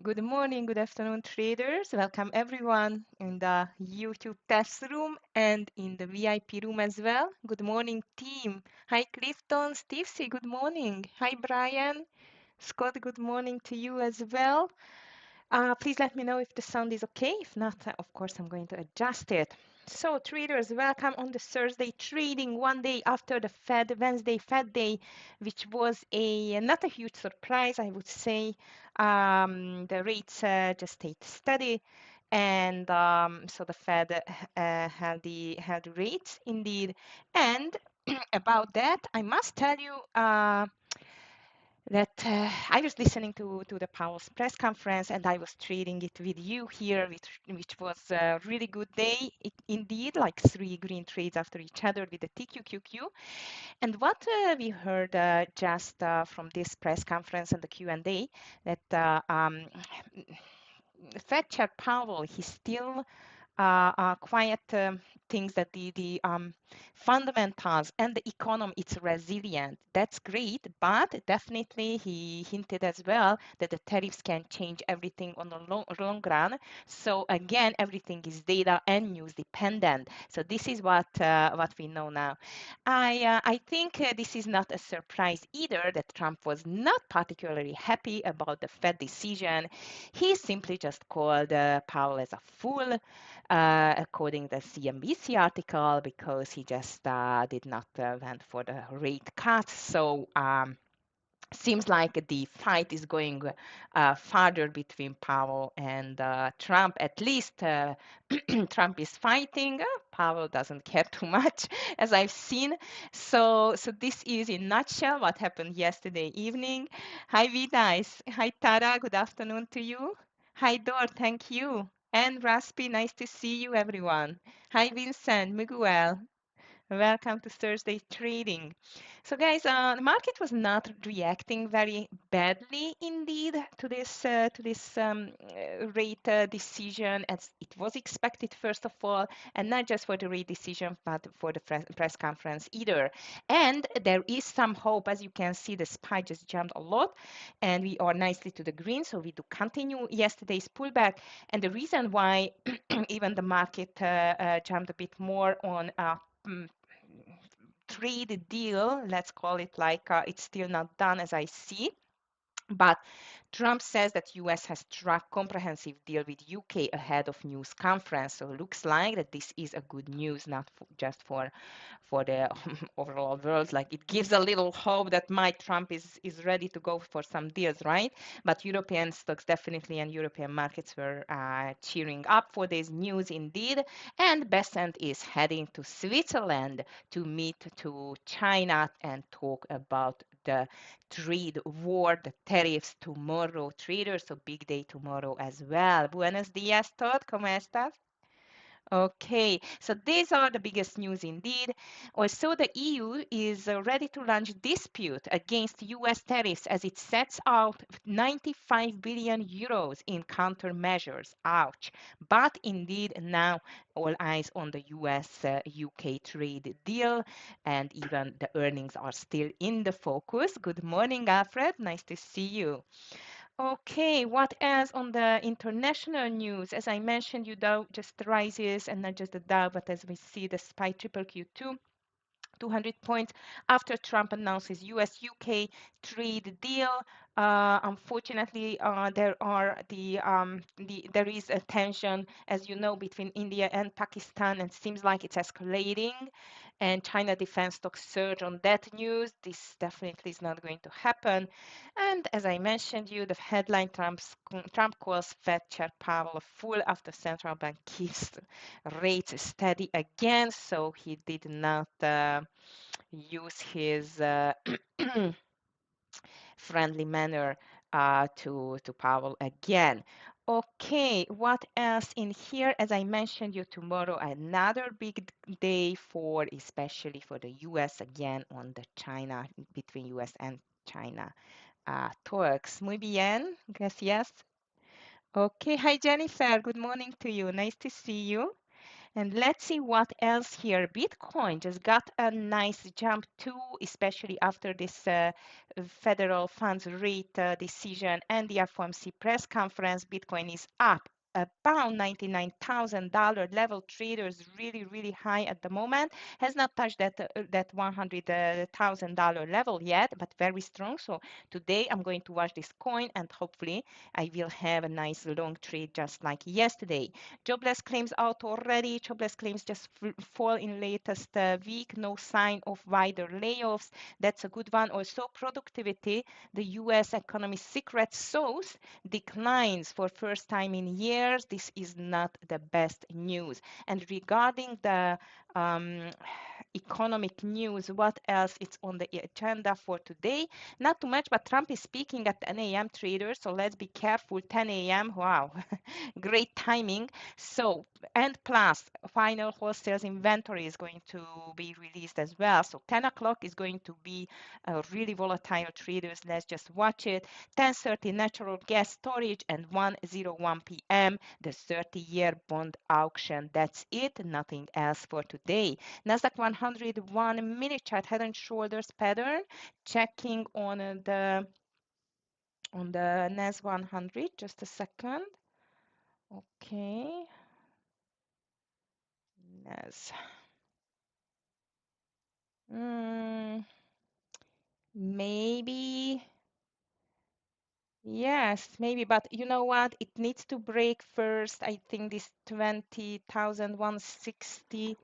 Good morning, good afternoon, traders. Welcome everyone in the YouTube test room and in the VIP room as well. Good morning, team. Hi, Clifton, Steve, say good morning. Hi, Brian. Scott, good morning to you as well. Please let me know if the sound is okay. If not, of course, I'm going to adjust it. So, traders, welcome on the Thursday trading, one day after the Wednesday Fed day, which was a not a huge surprise, I would say. The rates just stayed steady, and so the Fed held the rates indeed. And about that, I must tell you. That I was listening to the Powell's press conference and I was trading it with you here, which was a really good day indeed, like 3 green trades after each other with the TQQQ. And what we heard just from this press conference and the Q&A, that Fed Chair Powell, he still quiet things that the fundamentals and the economy it's resilient. That's great, but definitely he hinted as well that the tariffs can change everything on the long run. So again, everything is data and news dependent. So this is what we know now. I think this is not a surprise either that Trump was not particularly happy about the Fed decision. He simply just called Powell as a fool according to the CNBC article, because he just did not went for the rate cut. So seems like the fight is going farther between Powell and Trump. At least Trump is fighting. Powell doesn't care too much, as I've seen. So this is in nutshell what happened yesterday evening. Hi, Vidas. Hi, Tara. Good afternoon to you. Hi, Dor. Thank you. And Raspi, nice to see you, everyone. Hi, Vincent, Miguel. Welcome to Thursday trading. So, guys, the market was not reacting very badly indeed to this rate decision, as it was expected, first of all, and not just for the rate decision, but for the press conference either. And there is some hope, as you can see, the SPY just jumped a lot, and we are nicely to the green. So we do continue yesterday's pullback, and the reason why even the market jumped a bit more on mm, trade deal, let's call it, like it's still not done as I see. But Trump says that US has struck comprehensive deal with UK ahead of news conference. So it looks like that this is a good news, not just for the overall world. Like, it gives a little hope that Mike Trump is ready to go for some deals, right? But European stocks definitely, and European markets were cheering up for this news indeed. And Bessent is heading to Switzerland to meet to China and talk about the trade war, the tariffs tomorrow, traders. So big day tomorrow as well. Buenos días, Todd. ¿Cómo estás? Okay, so these are the biggest news indeed. Also, the EU is ready to launch dispute against US tariffs as it sets out 95 billion euros in countermeasures. Ouch. But indeed, now all eyes on the US UK trade deal, and even the earnings are still in the focus. Good morning, Alfred. Nice to see you. Okay, what else on the international news? As I mentioned, you Dow just rises, and not just the Dow, but as we see the SPY triple Q2, 200 points after Trump announces US-UK trade deal. Unfortunately, there is a tension, as you know, between India and Pakistan, and seems like it's escalating. And China defense stocks surge on that news. This definitely is not going to happen. And as I mentioned you, the headline Trump calls Fed Chair Powell a fool after central bank keeps rates steady again. So he did not use his friendly manner to Powell again. Okay, what else in here? As I mentioned you, tomorrow another big day for, especially for the US again, on the China, between US and China talks. Muy bien, gracias. Okay, hi Jennifer, good morning to you. Nice to see you. And let's see what else here. Bitcoin just got a nice jump too, especially after this federal funds rate decision and the FOMC press conference. Bitcoin is up about $99,000 level. Traders really high at the moment. Has not touched that $100,000 level yet, but very strong. So today I'm going to watch this coin and hopefully I will have a nice long trade just like yesterday. Jobless claims out already. Jobless claims just fall in latest week. No sign of wider layoffs. That's a good one. Also, productivity. The U.S. economy secret sauce declines for first time in years. This is not the best news. And regarding the economic news, what else is on the agenda for today? Not too much, but Trump is speaking at 10 a.m. traders, so let's be careful. 10 a.m. Wow, great timing. So, and plus, final wholesale inventory is going to be released as well. So 10 o'clock is going to be really volatile traders. Let's just watch it. 10:30 natural gas storage and 1:01 p.m. the 30-year bond auction. That's it. Nothing else for today. Nasdaq 101 minute chart head and shoulders pattern. Checking on the NAS 100. Just a second. Okay. NAS. Maybe. Yes, maybe, but you know what? It needs to break first. I think this 20,160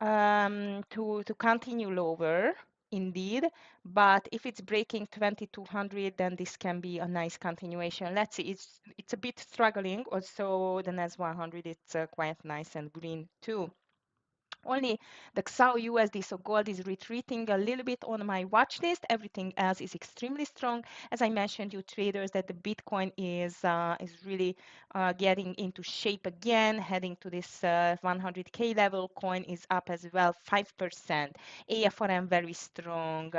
to continue lower, indeed. But if it's breaking 2,200, then this can be a nice continuation. Let's see. It's a bit struggling. Also, the NAS 100, it's quite nice and green too. Only the XAU USD, so gold is retreating a little bit on my watch list. Everything else is extremely strong. As I mentioned, you traders, that the Bitcoin is really getting into shape again, heading to this 100K level. Coin is up as well, 5%. AFRM very strong.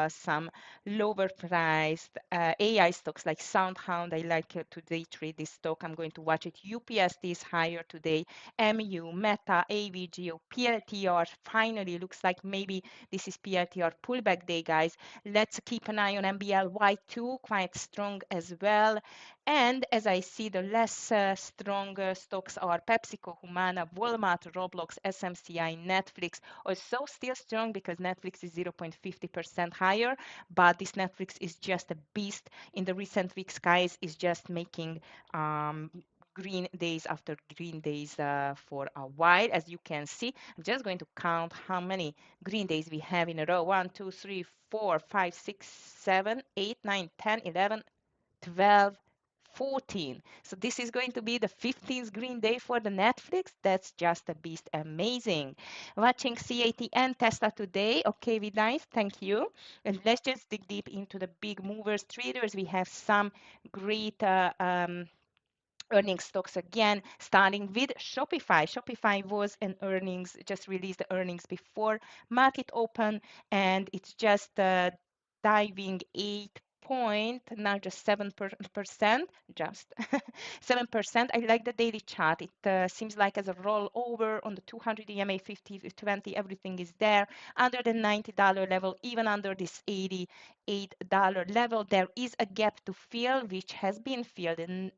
Some lower priced AI stocks like SoundHound. I like to day trade this stock. I'm going to watch it. UPSD is higher today. MU, Meta, AVGO, PLTR. Finally, looks like maybe this is PLTR pullback day, guys. Let's keep an eye on MBLY2, quite strong as well. And as I see, the less strong stocks are PepsiCo, Humana, Walmart, Roblox, SMCI, Netflix. Also still strong because Netflix is 0.50% higher, but this Netflix is just a beast. In the recent weeks, guys, is just making green days after green days for a while. As you can see, I'm just going to count how many green days we have in a row. 1, 2, 3, 4, 5, 6, 7, 8, 9, 10, 11, 12, 14. So this is going to be the 15th green day for the Netflix. That's just a beast. Amazing. Watching CATN Tesla today. Okay, we nice. Thank you. And let's just dig deep into the big movers, traders. We have some great earnings stocks again, starting with Shopify. Shopify was an earnings, just released the earnings before market open, and it's just diving 8 point, now just 7%, just 7%. I like the daily chart. It seems like as a rollover on the 200 EMA 50 20, everything is there under the $90 level, even under this $88 level. There is a gap to fill, which has been filled, and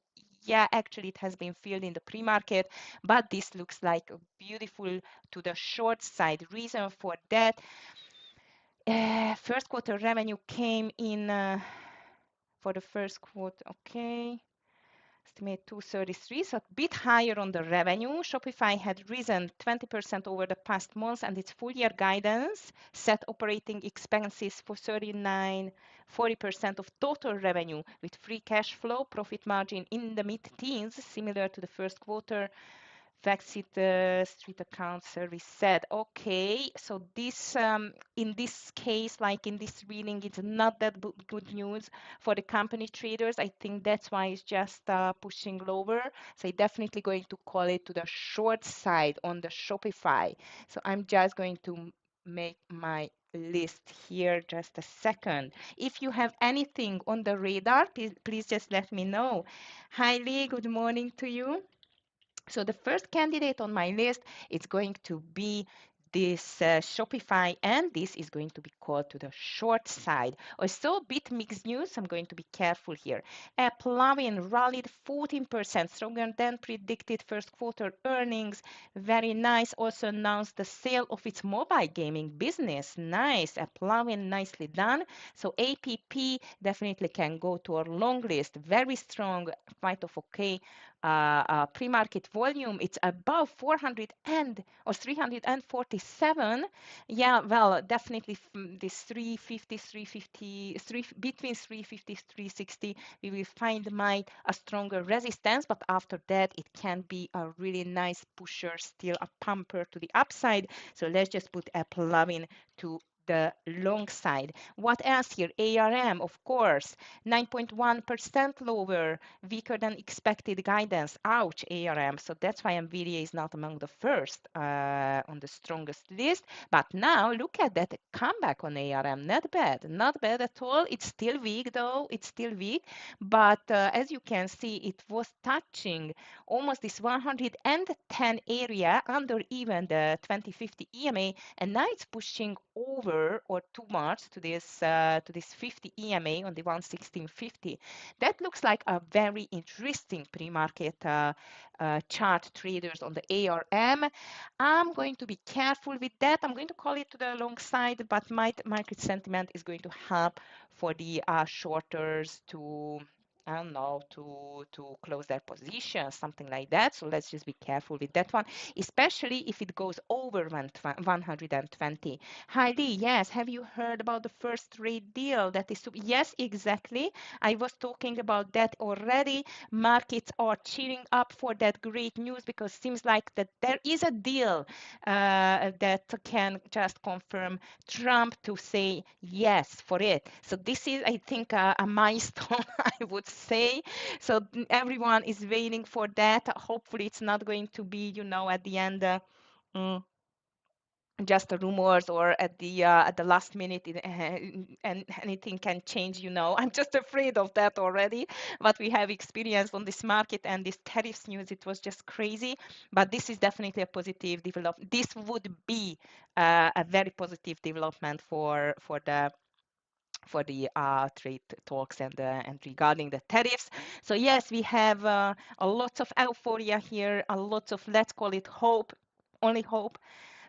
yeah, actually it has been filled in the pre-market, but this looks like beautiful to the short side. Reason for that, first quarter revenue came in for the first quarter, okay, estimate 233, so a bit higher on the revenue. Shopify had risen 20% over the past months, and its full year guidance set operating expenses for 40% of total revenue, with free cash flow profit margin in the mid-teens, similar to the first quarter. Factsit Street Account Service said, okay, so this in this case, like in this reading, it's not that good news for the company traders. I think that's why it's just pushing lower. So I'm definitely going to call it to the short side on the Shopify. So I'm just going to make my list here just a second. If you have anything on the radar, please just let me know. Hi Lee, good morning to you. So the first candidate on my list is going to be this Shopify, and this is going to be called to the short side. Also, a bit mixed news. I'm going to be careful here. Plavin rallied 14%, stronger than predicted first quarter earnings. Very nice. Also announced the sale of its mobile gaming business. Nice. Plavin, nicely done. So APP definitely can go to our long list. Very strong, quite of okay pre-market volume. It's above 400 and or 347. Yeah, well, definitely this 350, 350, between 350, 360, we will find might a stronger resistance, but after that, it can be a really nice pusher, still a pumper to the upside. So let's just put a plug-in to the long side. What else here? ARM, of course, 9.1% lower, weaker than expected guidance. Ouch, ARM. So that's why NVIDIA is not among the first on the strongest list. But now look at that comeback on ARM. Not bad, not bad at all. It's still weak though. It's still weak. But as you can see, it was touching almost this 110 area under even the 2050 EMA, and now it's pushing over or towards to this 50 EMA on the 11650. That looks like a very interesting pre-market chart traders on the ARM. I'm going to be careful with that. I'm going to call it to the long side, but market sentiment is going to help for the shorters to, I don't know, to close their position, something like that. So let's just be careful with that one, especially if it goes over 120. Heidi, yes, have you heard about the first trade deal that is? Yes, exactly. I was talking about that already. Markets are cheering up for that great news because it seems like that there is a deal that can just confirm Trump to say yes for it. So this is, I think, a milestone, I would say. So everyone is waiting for that. Hopefully, it's not going to be, at the end. Mm, just rumors or at the last minute and anything can change. I'm just afraid of that already. What we have experienced on this market and this tariffs news, it was just crazy. But this is definitely a positive development. This would be a very positive development for the trade talks and regarding the tariffs. So yes, we have a lot of euphoria here, a lot of, let's call it hope, only hope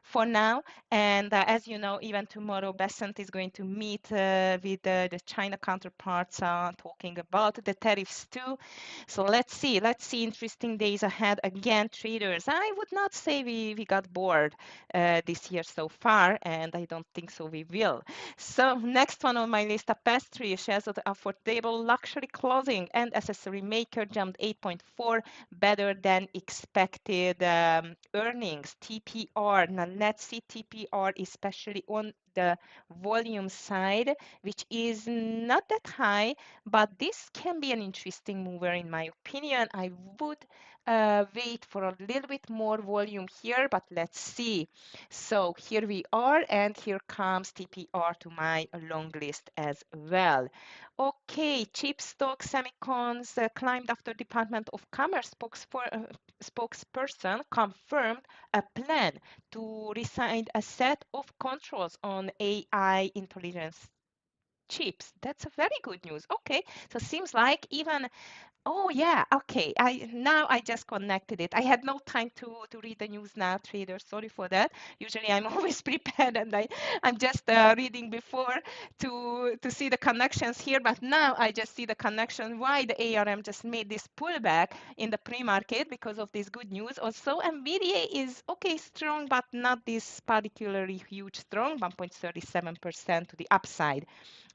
for now. And as you know, even tomorrow, Bessent is going to meet with the China counterparts talking about the tariffs too. So let's see. Interesting days ahead. Again, traders, I would not say we got bored this year so far, and I don't think so we will. So next one on my list, a pastry shares of the affordable luxury clothing and accessory maker jumped 8.4, better than expected earnings. TPR. Now let's see TPR, especially on the volume side, which is not that high, but this can be an interesting mover in my opinion. I would wait for a little bit more volume here, but let's see. So here we are, and here comes TPR to my long list as well. Okay, chip stock semicons climbed after Department of Commerce spokesperson confirmed a plan to resign a set of controls on AI intelligence chips. That's a very good news. Okay, so seems like even. Oh yeah, okay. I just connected it. I had no time to read the news now, traders. Sorry for that. Usually I'm always prepared and I'm just reading before to see the connections here, but now I just see the connection why the ARM just made this pullback in the pre-market because of this good news. Also, NVIDIA is okay, strong, but not this particularly huge strong, 1.37% to the upside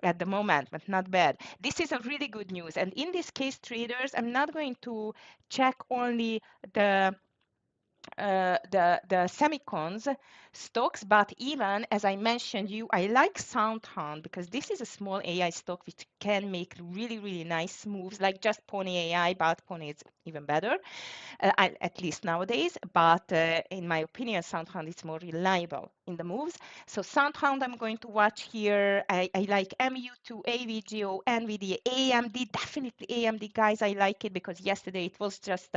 at the moment, but not bad. This is a really good news. And in this case, traders, I'm not going to check only the semicons stocks, but even as I mentioned I like SoundHound because this is a small AI stock which can make really, really nice moves, like just Pony AI, but Pony is even better, at least nowadays. But in my opinion, SoundHound is more reliable in the moves. So SoundHound I'm going to watch here. I like MU2, AVGO, NVIDIA, AMD, definitely AMD, guys. I like it because yesterday it was just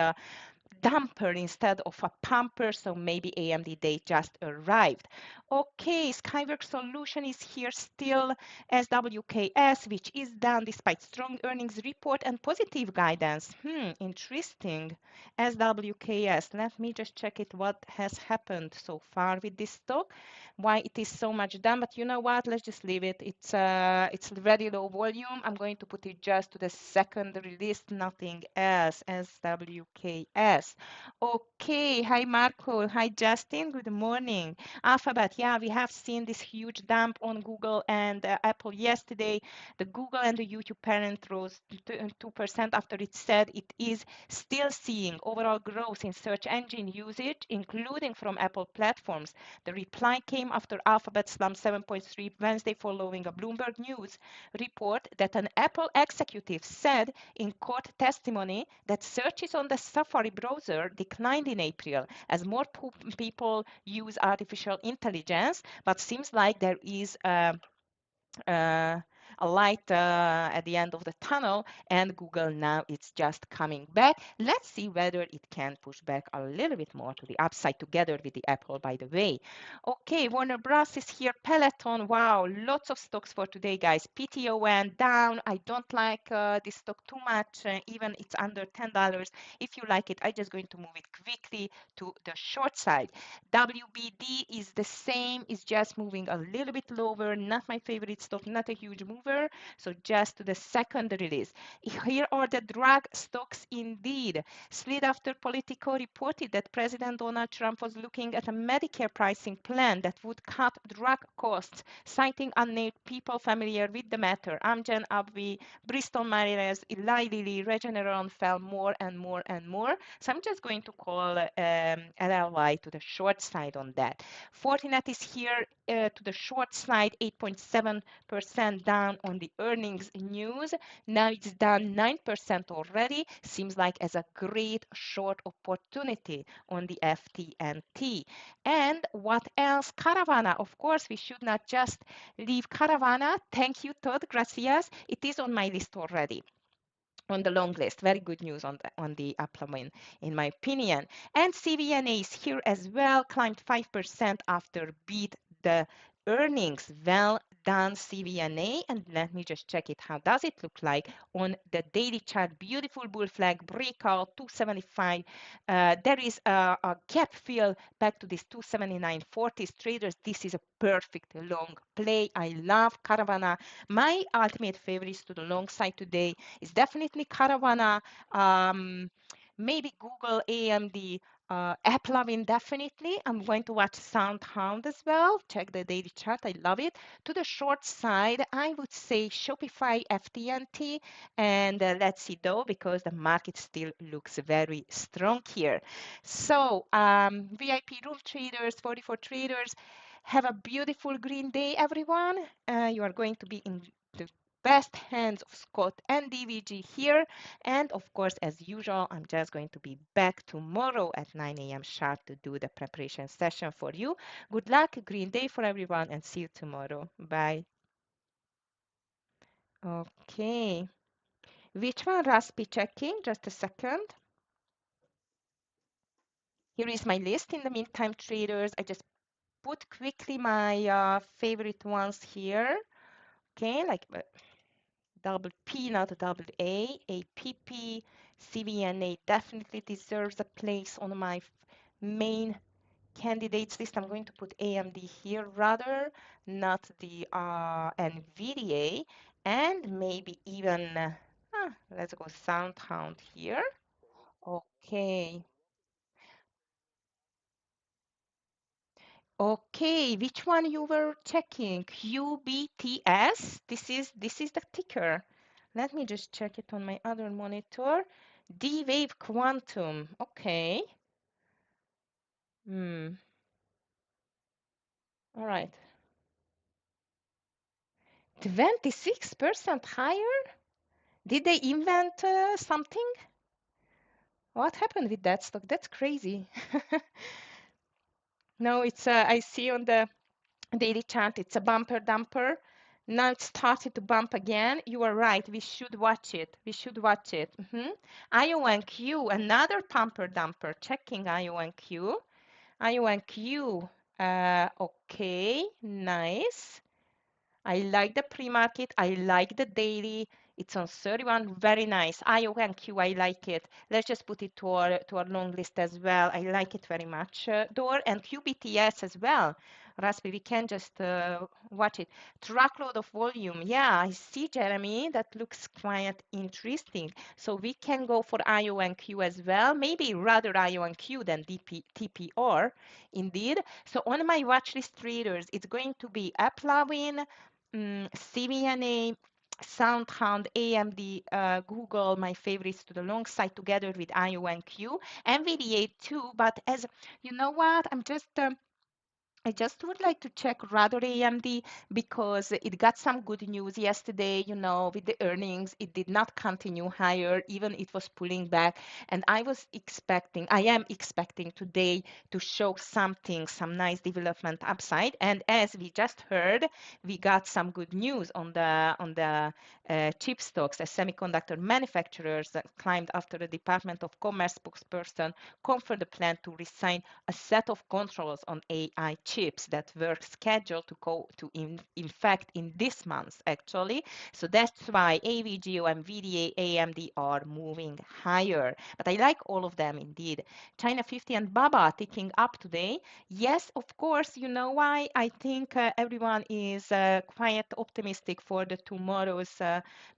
dumper instead of a pumper, so maybe AMD they just arrived. Okay, Skyworks Solution is here still, SWKS, which is down despite strong earnings report and positive guidance. Interesting. SWKS, let me just check it, what has happened so far with this stock, why it is so much down. But you know what, let's just leave it. It's very low volume. I'm going to put it just to the secondary list, nothing else. SWKS. Okay, hi Marco, hi Justin, good morning. Alphabet, yeah, we have seen this huge dump on Google and Apple yesterday. The Google and the YouTube parent rose 2% after it said it is still seeing overall growth in search engine usage, including from Apple platforms. The reply came after Alphabet slumped 7.3 Wednesday following a Bloomberg News report that an Apple executive said in court testimony that searches on the Safari browser declined in April as more people use artificial intelligence, but seems like there is a light at the end of the tunnel, and Google now it's just coming back. Let's see whether it can push back a little bit more to the upside together with the Apple, by the way. Okay, Warner Bros is here. Peloton, wow, lots of stocks for today, guys. PTON down. I don't like this stock too much, even it's under $10. If you like it, I'm just going to move it quickly to the short side. WBD is the same, is just moving a little bit lower. Not my favorite stock, not a huge mover. So just to the secondary list. Here are the drug stocks indeed. Slid after Politico reported that President Donald Trump was looking at a Medicare pricing plan that would cut drug costs, citing unnamed people familiar with the matter. Amgen, AbbVie, Bristol Myers, Eli Lilly, Regeneron fell more and more and more. So I'm just going to call LLY to the short side on that. Fortinet is here to the short side, 8.7% down on the earnings news. Now it's down 9% already. Seems like as a great short opportunity on the FTNT. And what else? Caravana. Of course, we should not just leave Caravana. Thank you, Todd. Gracias. It is on my list already, on the long list. Very good news on the upline, in my opinion. And CVNA is here as well, climbed 5% after beat the earnings. Well done, CVNA. And let me just check it. How does it look like on the daily chart? Beautiful bull flag breakout, 275. There is a gap fill back to this 279.40s. Traders, this is a perfect long play. I love Caravana. My ultimate favorites to the long side today is definitely Caravana, maybe Google, AMD, AppLovin definitely. I'm going to watch SoundHound as well. Check the daily chart. I love it. To the short side, I would say Shopify, FTNT, and let's see though, because the market still looks very strong here. So VIP room traders, 44 traders, have a beautiful green day, everyone. You are going to be in the best hands of Scott and DVG here. And of course, as usual, I'm just going to be back tomorrow at 9 a.m. sharp to do the preparation session for you. Good luck, green day for everyone, and see you tomorrow. Bye. Okay. Which one? Raspi checking. Just a second. Here is my list. In the meantime, traders, I just put quickly my favorite ones here. Okay, like double P, not a double A, APP, CVNA definitely deserves a place on my main candidates list. I'm going to put AMD here rather, not the NVDA, and maybe even, let's go SoundHound here. Okay. Okay, which one you were checking? QBTS? This is the ticker. Let me just check it on my other monitor. D-Wave Quantum. Okay. All right. 26% higher? Did they invent something? What happened with that stock? That's crazy. No, it's I see on the daily chart, it's a bumper dumper. Now it started to bump again. You are right. We should watch it. We should watch it. IONQ, another pumper dumper. Checking IONQ. IONQ. Okay, nice. I like the pre-market. I like the daily. It's on 31. Very nice. IONQ, I like it. Let's just put it to our long list as well. I like it very much, Dor. And QBTS as well. Raspi, we can just watch it. Truckload of volume. Yeah, I see, Jeremy. That looks quite interesting. So we can go for IONQ as well. Maybe rather IONQ than TPR, indeed. So on my watch list traders, it's going to be Applawin, CVNA, SoundHound, AMD, Google, my favorites to the long side together with IONQ, NVDA too. But as you know what, I just would like to check rather AMD because it got some good news yesterday, with the earnings. It did not continue higher, even it was pulling back. And I am expecting today to show something, some nice development upside. And as we just heard, we got some good news on the chip stocks. As semiconductor manufacturers that climbed after the Department of Commerce spokesperson confirmed the plan to resign a set of controls on AI chips that were scheduled to go to in fact in this month actually. So that's why AVGO, NVIDIA, AMD are moving higher. But I like all of them indeed. China 50 and BABA ticking up today. Yes, of course, you know why. I think everyone is quite optimistic for the tomorrow's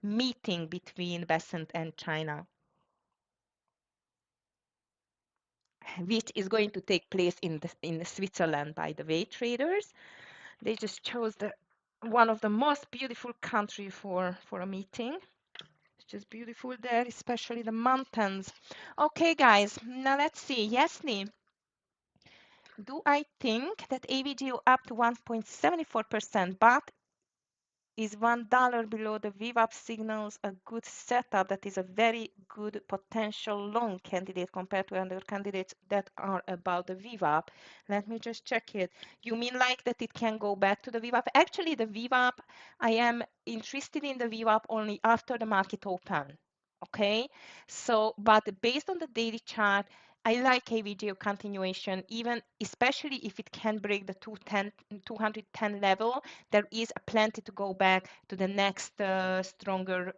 meeting between Bessent and China, which is going to take place in Switzerland, by the way, traders. They just chose one of the most beautiful country for a meeting. It's just beautiful there, especially the mountains. Okay, guys, now let's see. Yasni, do I think that AVGO up to 1.74%, but is $1 below the VWAP signals a good setup that is a very good potential long candidate compared to other candidates that are about the VWAP? Let me just check it. You mean like that it can go back to the VWAP? Actually, the VWAP, I am interested in the VWAP only after the market open. Okay, so but based on the daily chart, I like AVGO continuation, even especially if it can break the 210 level. There is a plenty to go back to the next stronger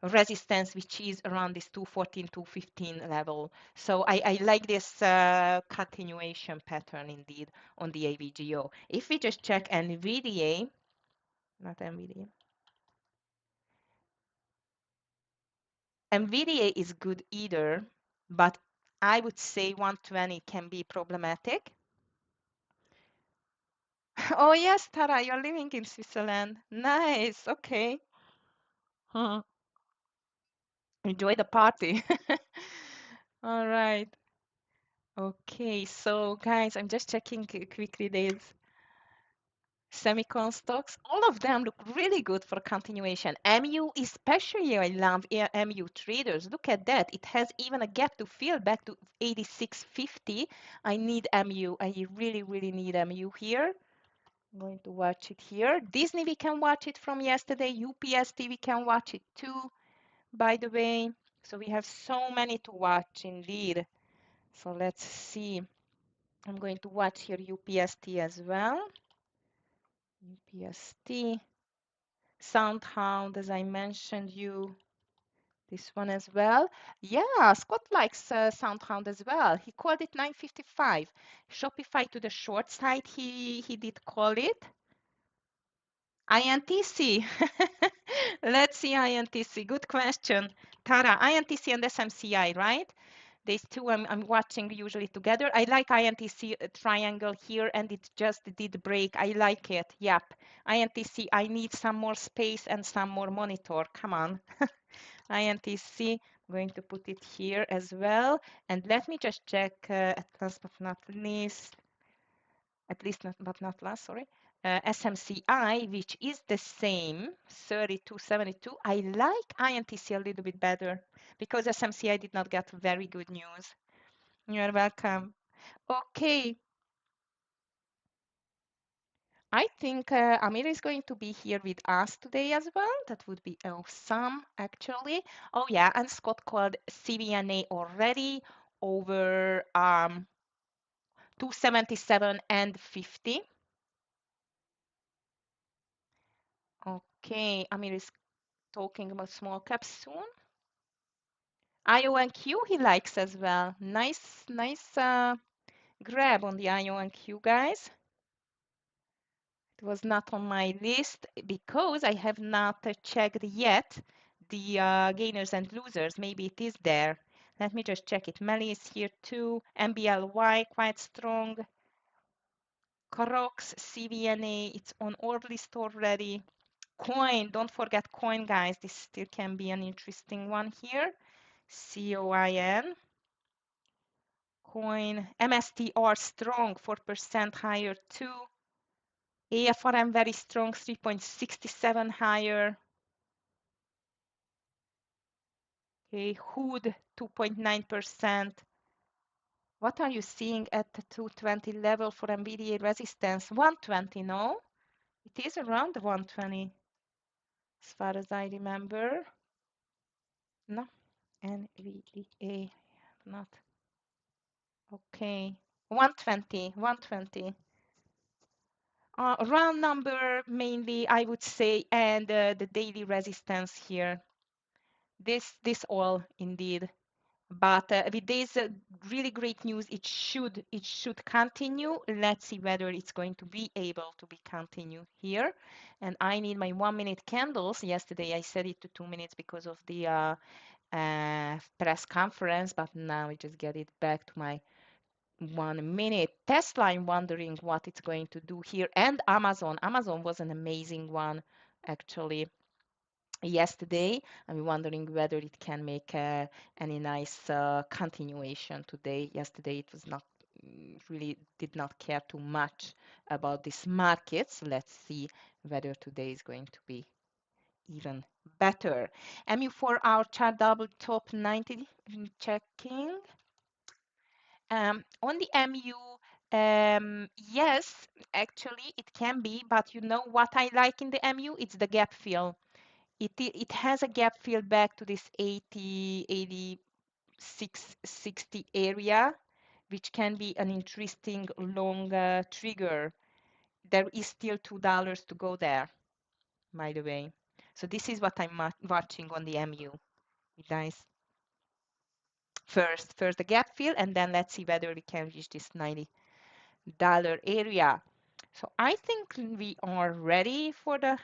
resistance, which is around this 214, 215 level. So I like this continuation pattern indeed on the AVGO. If we just check NVDA, not NVDA, NVDA is good either, but I would say 120 can be problematic. Oh yes, Tara, you're living in Switzerland. Nice. Okay. Huh. Enjoy the party. All right. Okay. So guys, I'm just checking quickly these semicon stocks. All of them look really good for continuation. MU especially, I love MU traders. Look at that. It has even a gap to fill back to 86.50. I need MU. I really, really need MU here. I'm going to watch it here. Disney, we can watch it from yesterday. UPST, we can watch it too, by the way. So we have so many to watch indeed. So let's see. I'm going to watch here UPST as well. UPST. Soundhound, as I mentioned you. This one as well. Yeah, Scott likes Soundhound as well. He called it 955. Shopify to the short side, he did call it. INTC. Let's see INTC. Good question. Tara, INTC and SMCI, right? These two I'm watching usually together. I like INTC triangle here and it just did break. I like it. Yep. INTC, I need some more space and some more monitor. Come on. INTC, I'm going to put it here as well. And let me just check last but not least, but not last, sorry. SMCI, which is the same, 32.72. I like INTC a little bit better because SMCI did not get very good news. You're welcome. Okay. I think Amir is going to be here with us today as well. That would be awesome, actually. Oh yeah, and Scott called CVNA already over 277 and 50. Okay, Amir is talking about small caps soon. IONQ he likes as well. Nice grab on the IONQ, guys. It was not on my list because I have not checked yet the gainers and losers. Maybe it is there. Let me just check it. Melly is here too. MBLY quite strong. Crocs, CVNA, it's on orb list already. Coin, don't forget coin, guys. This still can be an interesting one here. COIN. Coin. MSTR strong, 4% higher too. AFRM very strong, 3.67 higher. Okay, Hood 2.9%. What are you seeing at the 220 level for NVDA resistance? 120, no? It is around 120, as far as I remember. No, NVDA, not. Okay, 120, 120. Round number mainly, I would say, and the daily resistance here. This all indeed. But with this really great news, it should continue. Let's see whether it's going to be able to be continued here. And I need my 1 minute candles. Yesterday I set it to 2 minutes because of the press conference, but now I just get it back to my 1 minute. Tesla, I'm wondering what it's going to do here. And Amazon. Amazon was an amazing one, actually. Yesterday, I'm wondering whether it can make any nice continuation today. Yesterday, it was not really did not care too much about these markets. Let's see whether today is going to be even better. MU for our chart double top 90 checking. On the MU, yes, actually it can be, but you know what I like in the MU? It's the gap fill. It has a gap fill back to this 80, 86, 60 area, which can be an interesting long trigger. There is still $2 to go there, by the way. So this is what I'm watching on the MU, guys. First the gap fill, and then let's see whether we can reach this $90 area. So I think we are ready for the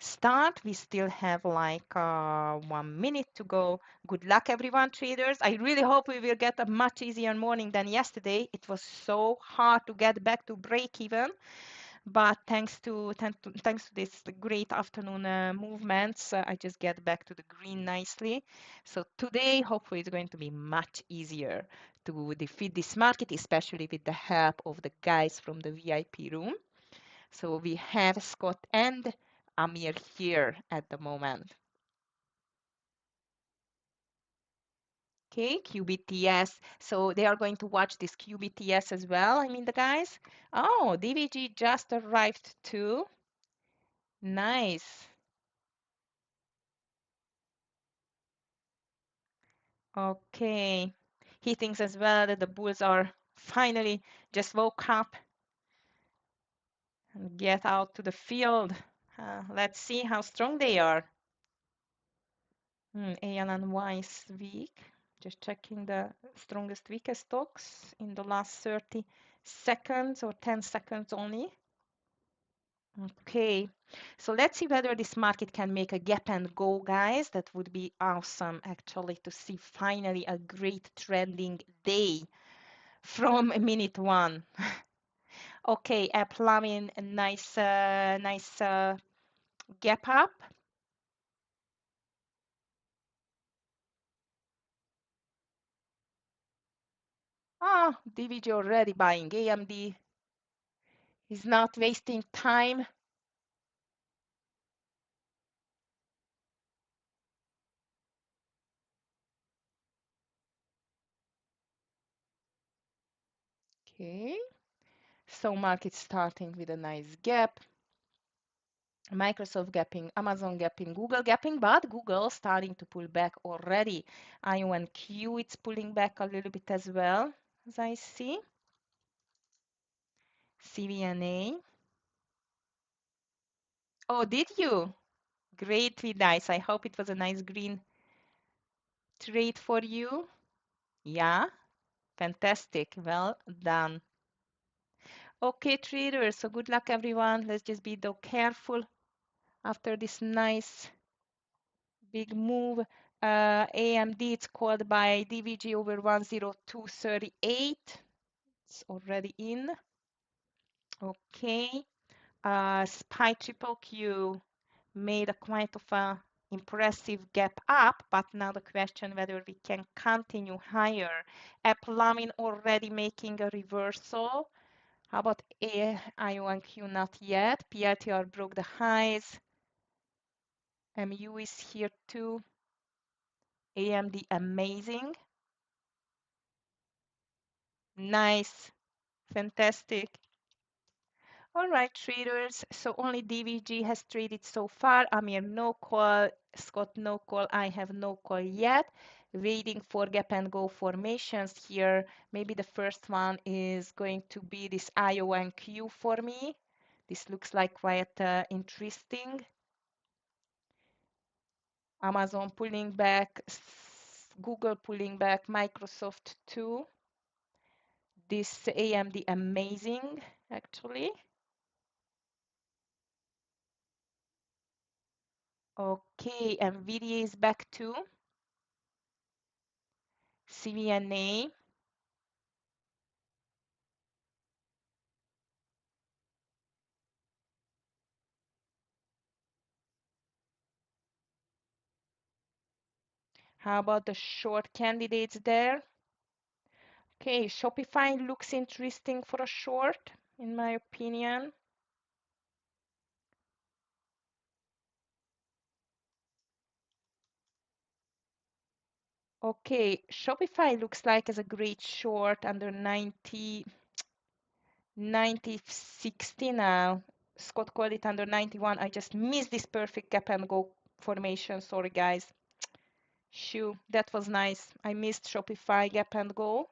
start. We still have like 1 minute to go. Good luck, everyone, traders. I really hope we will get a much easier morning than yesterday. It was so hard to get back to break even, but thanks to this great afternoon movements, I just get back to the green nicely. So today, hopefully, it's going to be much easier to defeat this market, especially with the help of the guys from the VIP room. So we have Scott and Amir here at the moment. Okay, QBTS. So they are going to watch this QBTS as well. I mean, the guys. Oh, DVG just arrived too. Nice. Okay. He thinks as well that the Bulls are finally just woke up and get out to the field. Let's see how strong they are. ALNY is weak. Just checking the strongest, weakest stocks in the last 30 seconds or 10 seconds only. Okay, so let's see whether this market can make a gap and go, guys. That would be awesome, actually, to see finally a great trending day from minute one. Okay, plumbing, a nice gap up. Ah, DVG already buying. AMD is not wasting time. Okay, So market starting with a nice gap. Microsoft gapping, Amazon gapping, Google gapping, but Google starting to pull back already. IONQ, it's pulling back a little bit as well, as I see. CVNA. Oh, did you? Greatly nice. I hope it was a nice green trade for you. Yeah, fantastic. Well done. Okay, traders. So good luck, everyone. Let's just be though careful after this nice big move. AMD, it's called by DVG over 10238. It's already in. Okay. SPY triple Q made a quite of a impressive gap up, but now the question whether we can continue higher. Applamine already making a reversal. How about IONQ? Not yet. PLTR broke the highs. MU is here too. AMD amazing. Nice. Fantastic. All right, traders. So only DVG has traded so far. Amir, no call. Scott, no call. I have no call yet. Waiting for gap and go formations here. Maybe the first one is going to be this IONQ for me. This looks like quite interesting. Amazon pulling back, Google pulling back, Microsoft too. This AMD amazing, actually. Okay, NVIDIA is back too. CVNA. How about the short candidates there? Okay, Shopify looks interesting for a short, in my opinion. Okay, Shopify looks like as a great short under 90.60 now. Scott called it under 91. I just missed this perfect gap and go formation. Sorry, guys. Shoo, that was nice. I missed Shopify gap and go.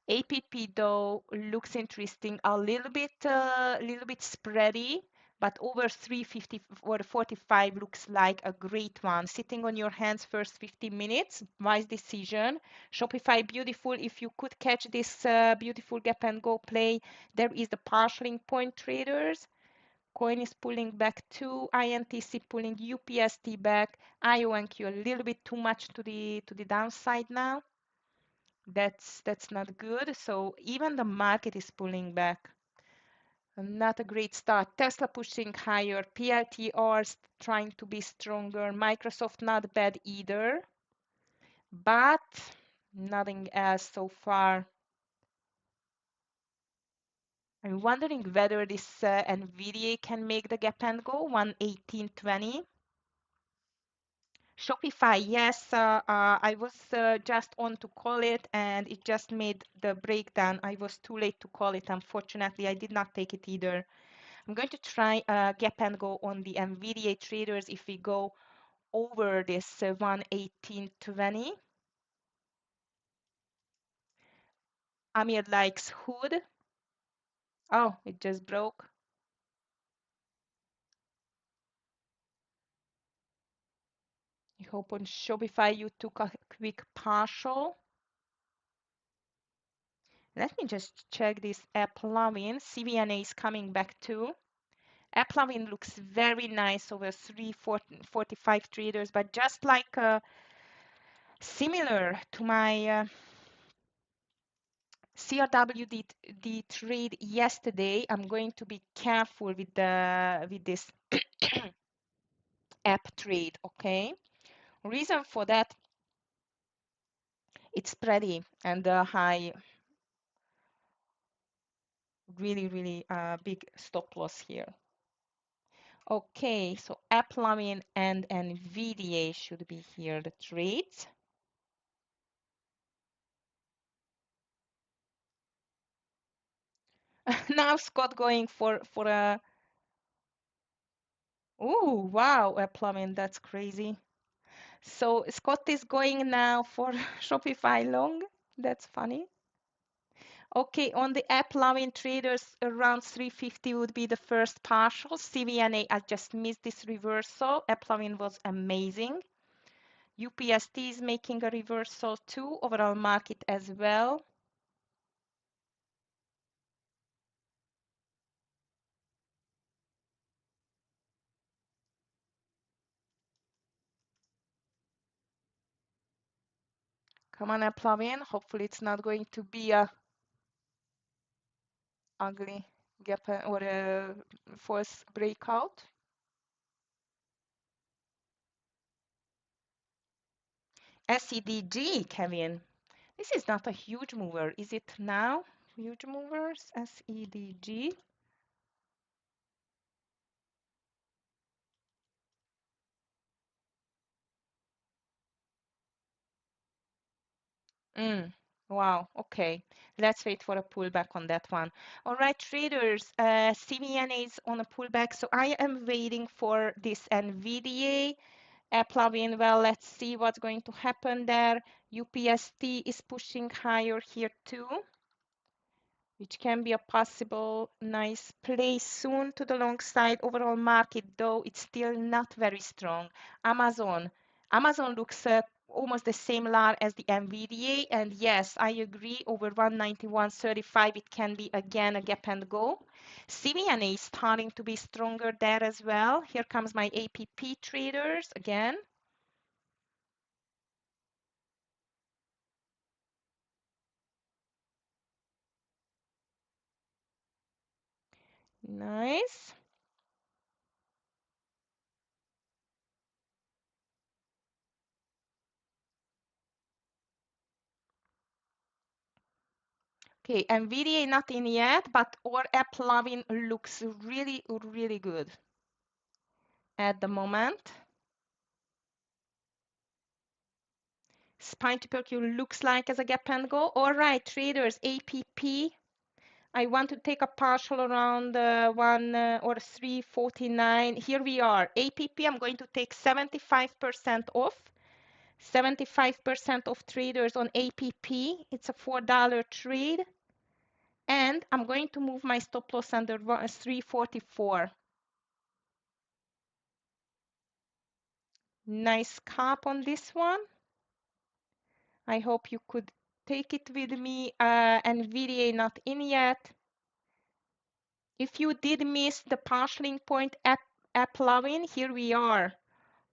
APP though looks interesting, a little bit spready, but over 350 or 45 looks like a great one. Sitting on your hands first 15 minutes, wise decision. Shopify beautiful. If you could catch this beautiful gap and go play, there is the partialing point traders. Coin is pulling back too. INTC pulling UPST back. IONQ a little bit too much to the downside now. That's not good. So even the market is pulling back. Not a great start. Tesla pushing higher. PLTRs trying to be stronger. Microsoft not bad either. But nothing else so far. I'm wondering whether this NVIDIA can make the gap and go 118.20. Shopify, yes, I was just on to call it and it just made the breakdown. I was too late to call it. Unfortunately, I did not take it either. I'm going to try gap and go on the NVIDIA traders if we go over this 118.20. Amir likes hood. Oh, it just broke. I hope on Shopify you took a quick partial. Let me just check this AppLovin. CVNA is coming back too. AppLovin looks very nice over 345 traders, but just like similar to my CRWD trade yesterday, I'm going to be careful with this app trade, okay? Reason for that, it's spready and the high, really big stop loss here. Okay, so AppLovin and NVIDIA should be here, the trades. Now Scott going for a, oh wow, a plumbing, that's crazy. So Scott is going now for Shopify long. That's funny. Okay, on the app loving traders, around 350 would be the first partial. CVNA, I just missed this reversal. App loving was amazing. UPST is making a reversal too. Overall market as well. Come on, app loving. Hopefully it's not going to be a ugly gap or a false breakout. SEDG, Kevin. This is not a huge mover, is it now? Huge movers, SEDG. Wow, okay. Let's wait for a pullback on that one. All right, traders, CVNA is on a pullback, so I am waiting for this NVDA. Plugin, well, let's see what's going to happen there. UPST is pushing higher here too, which can be a possible nice play soon to the long side. Overall market, though, it's still not very strong. Amazon looks almost the same lar as the NVDA, and yes, I agree, over 191.35, it can be again a gap and go. CVNA is starting to be stronger there as well. Here comes my APP traders again. Nice. Okay, NVIDIA not in yet, but our app loving looks really, really good at the moment. Spine to Tokyo looks like as a gap and go. All right, traders, APP. I want to take a partial around 1 or 349. Here we are. APP, I'm going to take 75% off. 75% of traders on APP. It's a $4 trade. And I'm going to move my stop loss under 344. Nice cap on this one. I hope you could take it with me. NVDA not in yet. If you did miss the partialing point app loving, here we are.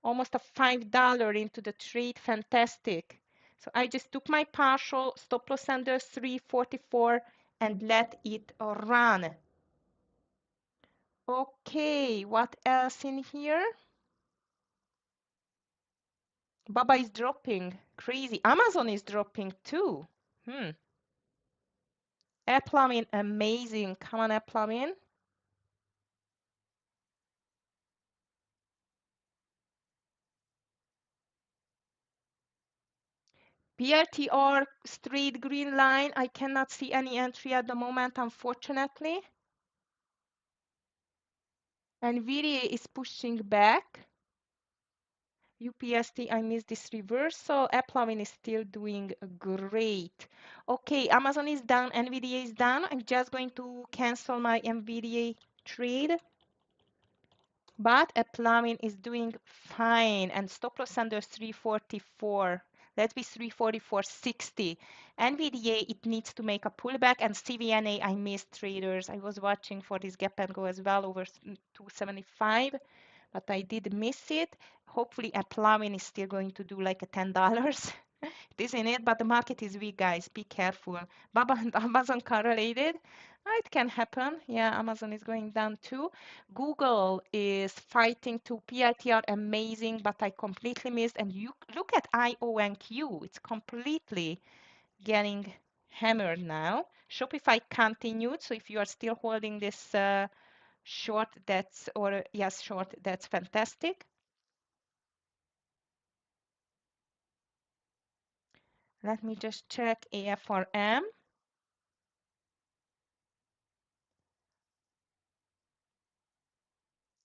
Almost a $5 into the trade. Fantastic. So I just took my partial, stop loss under 344 and let it run. Okay, what else in here? Baba is dropping. Crazy. Amazon is dropping too. Applumin, amazing. Come on, Applumin. PRTR straight green line. I cannot see any entry at the moment, unfortunately. NVIDIA is pushing back. UPST, I missed this reversal. Applumin is still doing great. Okay, Amazon is down, NVIDIA is down. I'm just going to cancel my NVIDIA trade. But Applumin is doing fine, and stop loss under 344. Let's be 344.60. NVDA, it needs to make a pullback, and CVNA, I missed traders. I was watching for this gap and go as well over 275, but I did miss it. Hopefully, Applumin is still going to do like a $10. It is in it, but the market is weak, guys. Be careful. Baba and Amazon correlated. It can happen. Yeah, Amazon is going down too. Google is fighting to PITR, amazing, but I completely missed. And you look at IONQ, it's completely getting hammered now. Shopify continued. So if you are still holding this short, that's, or yes, short, that's fantastic. Let me just check AFRM.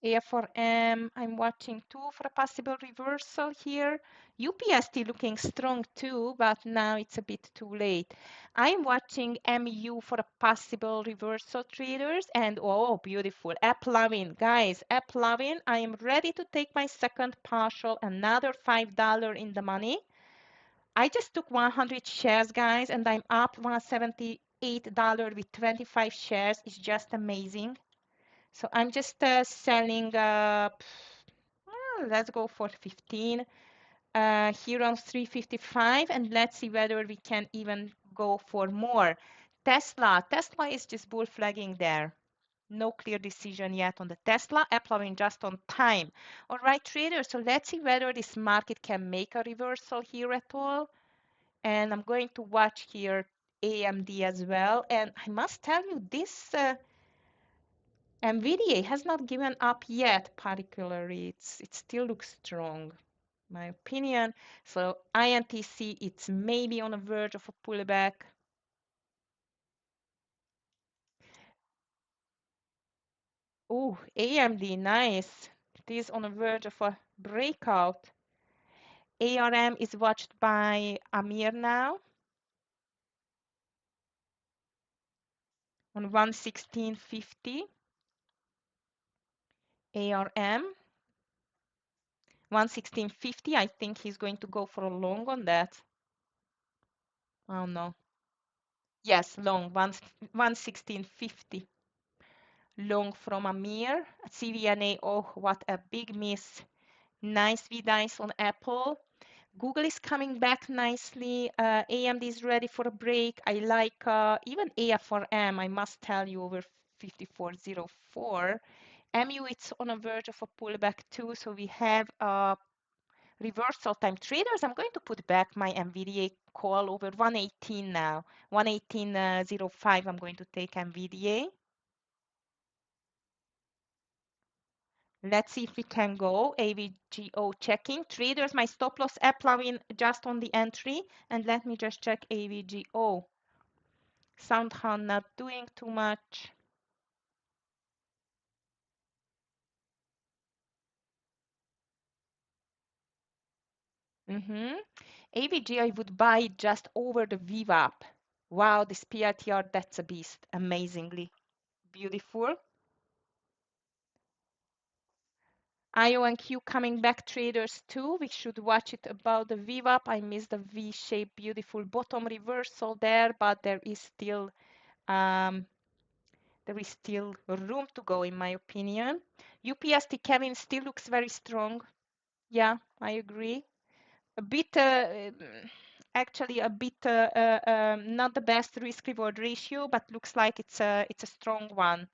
AFRM, I'm watching too for a possible reversal here. UPST looking strong too, but now it's a bit too late. I'm watching MU for a possible reversal, traders. And oh, beautiful. AppLovin. Guys, AppLovin, I am ready to take my second partial, another $5 in the money. I just took 100 shares, guys, and I'm up $178 with 25 shares. It's just amazing. So I'm just selling, let's go for 15 here on 355, and let's see whether we can even go for more. Tesla is just bull flagging there. No clear decision yet on the Tesla. Appling just on time. All right, traders, so let's see whether this market can make a reversal here at all. And I'm going to watch here AMD as well. And I must tell you, this NVIDIA has not given up yet, particularly. It still looks strong, my opinion. So INTC, it's maybe on the verge of a pullback. Oh, AMD, nice. It is on the verge of a breakout. ARM is watched by Amir now on 116.50. ARM 116.50. I think he's going to go for a long on that. Oh no. Yes, long 116.50. Long from Amir. CVNA, oh, what a big miss. Nice V-Dice on Apple. Google is coming back nicely. AMD is ready for a break. I like even AFRM, I must tell you, over 54.04. MU, it's on a verge of a pullback too, so we have reversal time. Traders, I'm going to put back my NVDA call over 118 now. 118.05, I'm going to take NVDA. Let's see if we can go. AVGO checking. Traders, my stop loss applying just on the entry. And let me just check AVGO. Somehow not doing too much. AVG, I would buy just over the VWAP. Wow, this PRTR, that's a beast. Amazingly beautiful. IONQ coming back, traders too. We should watch it about the VWAP. I missed the V-shaped beautiful bottom reversal there, but um, there is still room to go in my opinion. UPST Kevin still looks very strong. Yeah, I agree. A bit, actually a bit, not the best risk reward ratio, but looks like it's a strong one.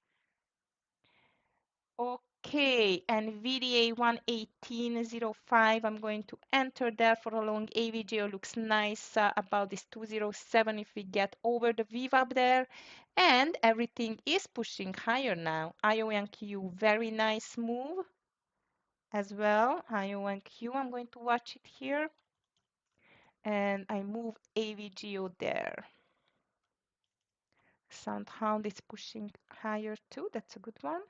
Okay, NVDA 118.05. I'm going to enter there for a long. AVGO looks nice about this 207 if we get over the VWAP there. And everything is pushing higher now. IONQ, very nice move as well. IONQ, I'm going to watch it here. And I move AVGO there. SoundHound is pushing higher too. That's a good one.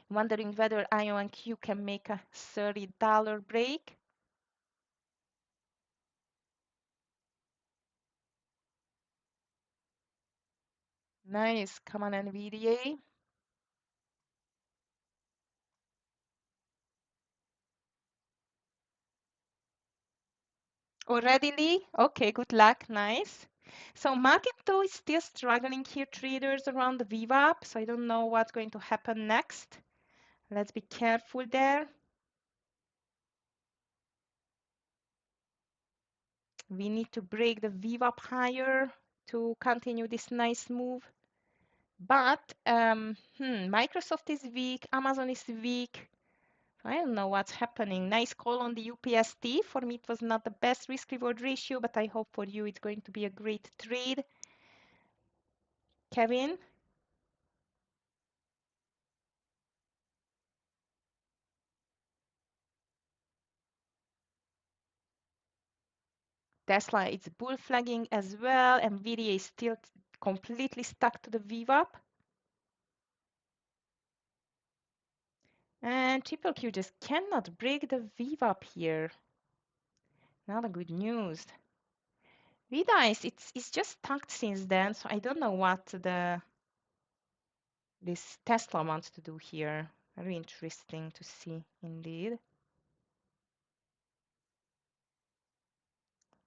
Wondering whether IONQ can make a $30 break. Nice. Come on, NVDA. Already, Lee? Okay, good luck. Nice. So market though is still struggling here, traders around the VWAP. So I don't know what's going to happen next. Let's be careful there. We need to break the VWAP higher to continue this nice move. But Microsoft is weak, Amazon is weak. I don't know what's happening. Nice call on the UPST. For me, it was not the best risk reward ratio, but I hope for you it's going to be a great trade. Kevin? Tesla is bull flagging as well. NVIDIA is still completely stuck to the VWAP. And triple Q just cannot break the VWAP here. Not a good news. VDICE, it's just stuck since then, so I don't know what this Tesla wants to do here. Very interesting to see indeed.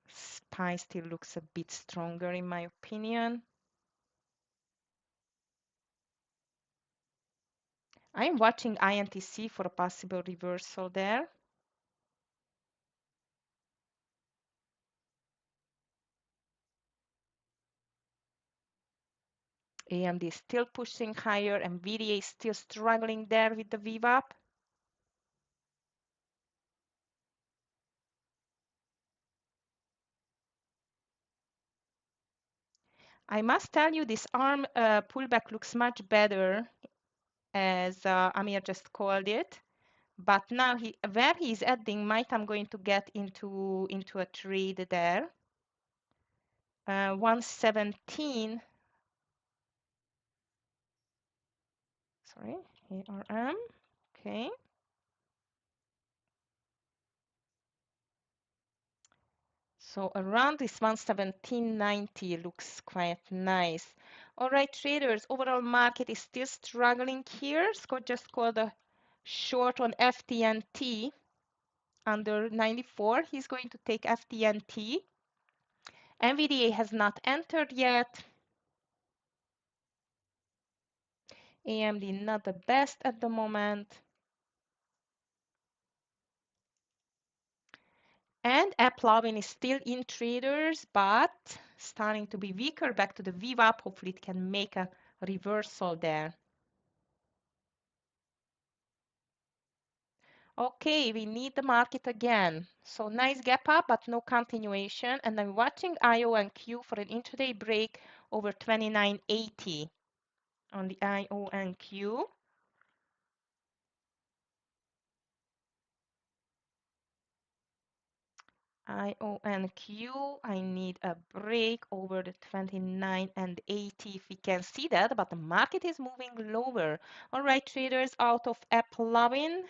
SPY still looks a bit stronger in my opinion. I'm watching INTC for a possible reversal there. AMD is still pushing higher, and VDA is still struggling there with the VWAP. I must tell you, this ARM pullback looks much better, as Amir just called it. But now where he's adding might I'm going to get into a trade there. 117. Sorry, ARM. Okay. So around this 117.90 looks quite nice. All right, traders, overall market is still struggling here. Scott just called a short on FTNT under 94. He's going to take FTNT. NVDA has not entered yet. AMD not the best at the moment. And AppLovin is still in traders, but starting to be weaker back to the VWAP. Hopefully it can make a reversal there. Okay, we need the market again. So nice gap up, but no continuation. And I'm watching IO and Q for an intraday break over 29.80 on the IO and Q. IO and Q, I need a break over the 29 and 80 if we can see that, but the market is moving lower. All right, traders out of AppLovin.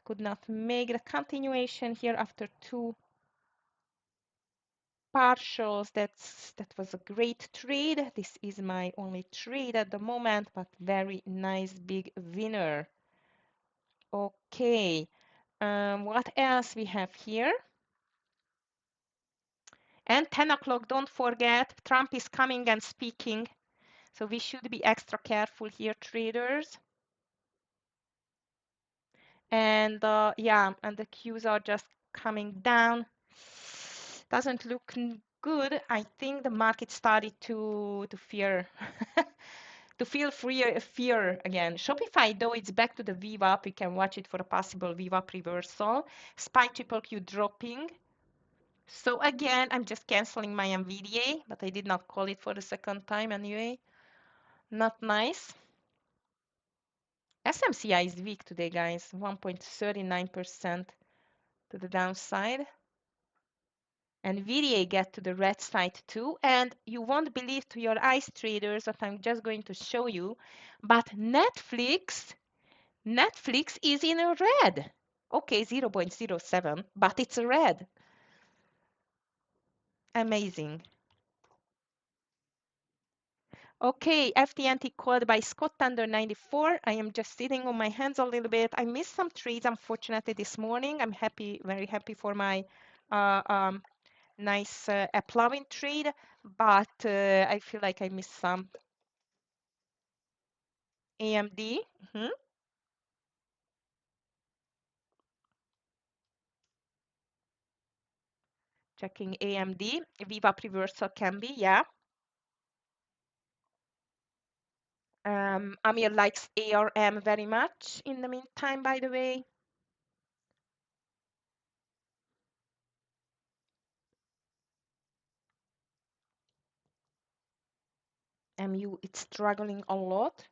Could not make the continuation here after two partials. That was a great trade. This is my only trade at the moment, but very nice big winner. Okay, what else we have here? And 10 o'clock, don't forget, Trump is coming and speaking. So we should be extra careful here, traders. And yeah, and the Qs are just coming down. Doesn't look good. I think the market started to fear, to feel fear again. Shopify, though, it's back to the VWAP. You can watch it for a possible VWAP reversal. SPY triple Q dropping. So again, I'm just canceling my NVDA, but I did not call it for the second time anyway. Not nice. SMCI is weak today, guys. 1.39% to the downside. And VDA get to the red side too. And you won't believe to your eyes, traders, what I'm just going to show you. But Netflix is in a red. Okay, 0.07, but it's a red. Amazing. Okay, FTNT called by Scott under 94. I am just sitting on my hands a little bit. I missed some trades, unfortunately, this morning. I'm happy, very happy for my nice AppLovin trade, but I feel like I missed some. AMD. Checking AMD. VWAP reversal can be, yeah. Amir likes ARM very much in the meantime, by the way. MU, it's struggling a lot.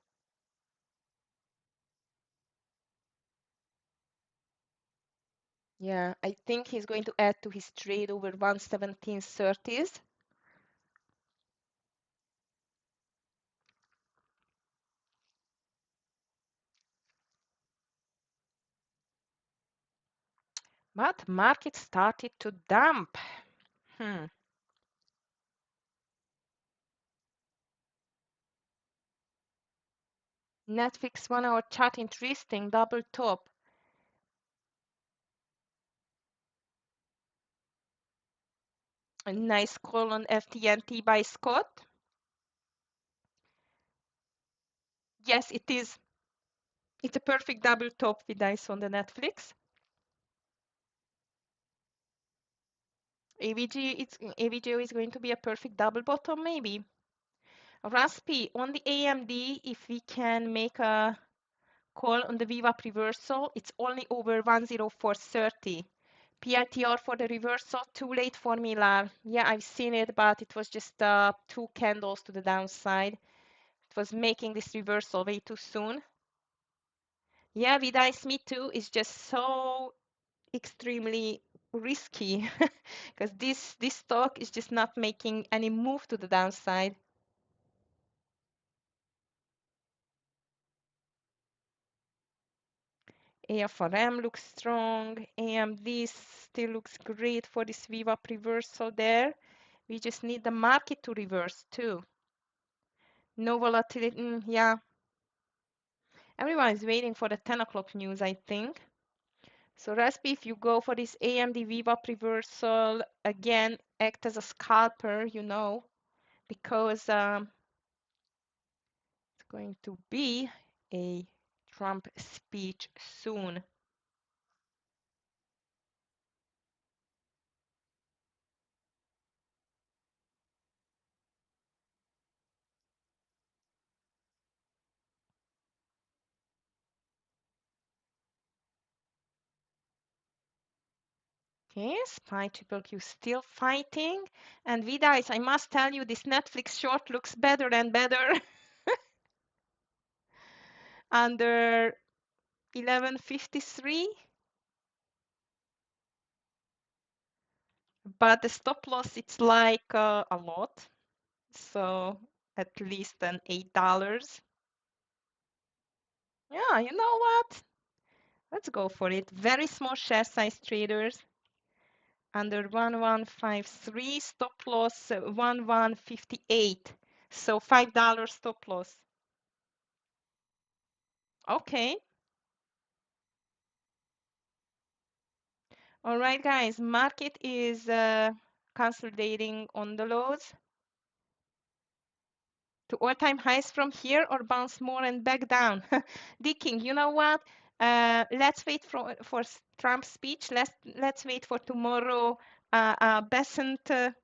Yeah, I think he's going to add to his trade over 117.30s. But market started to dump. Netflix 1 hour chart interesting, double top. A nice call on FTNT by Scott. Yes, it is. It's a perfect double top with ice on the Netflix. AVG is going to be a perfect double bottom, maybe. Raspi, on the AMD, if we can make a call on the VWAP reversal, it's only over 104.30. PRTR for the reversal, too late for me, Lar. Yeah, I've seen it, but it was just 2 candles to the downside. It was making this reversal way too soon. Yeah, Vidai Smith too is just so extremely risky because this stock is just not making any move to the downside. AFRM looks strong. AMD still looks great for this VWAP reversal there. We just need the market to reverse too. No volatility. Yeah. Everyone is waiting for the 10 o'clock news, I think. So Raspi, if you go for this AMD VWAP reversal, again, act as a scalper, because it's going to be a Trump speech soon. Okay, SPY triple Q still fighting. And Vidice, I must tell you, this Netflix short looks better and better under 1153. But the stop loss, it's like a lot. So at least an $8. Yeah, you know what? Let's go for it. Very small share size traders. Under 1153, stop loss 1158. So $5 stop loss. Okay. All right, guys, market is consolidating on the lows to all-time highs from here or bounce more and back down. Dicking, you know what? Let's wait for Trump's speech. Let's wait for tomorrow. Bessent,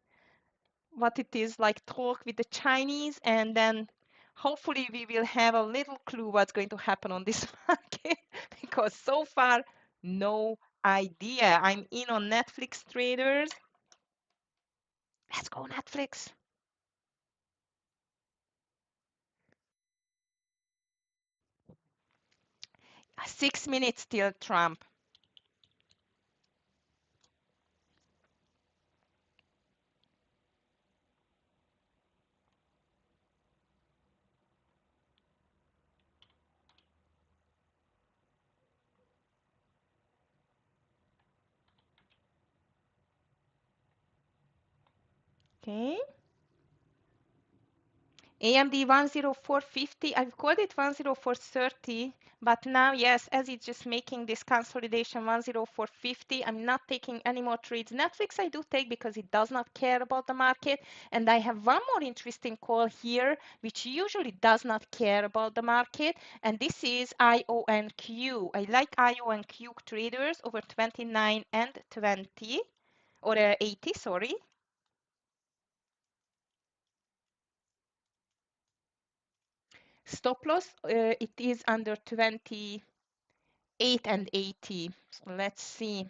what it is like talk with the Chinese, and then hopefully we will have a little clue what's going to happen on this market because so far, no idea. I'm in on Netflix traders. Let's go, Netflix. 6 minutes till Trump. Okay. AMD 10450, I've called it 10430, but now, yes, as it's just making this consolidation 10450, I'm not taking any more trades. Netflix I do take because it does not care about the market. And I have one more interesting call here, which usually does not care about the market. And this is IONQ. I like IONQ traders over 29 and 20, or 80, sorry. Stop loss, it is under 28 and 80. So let's see.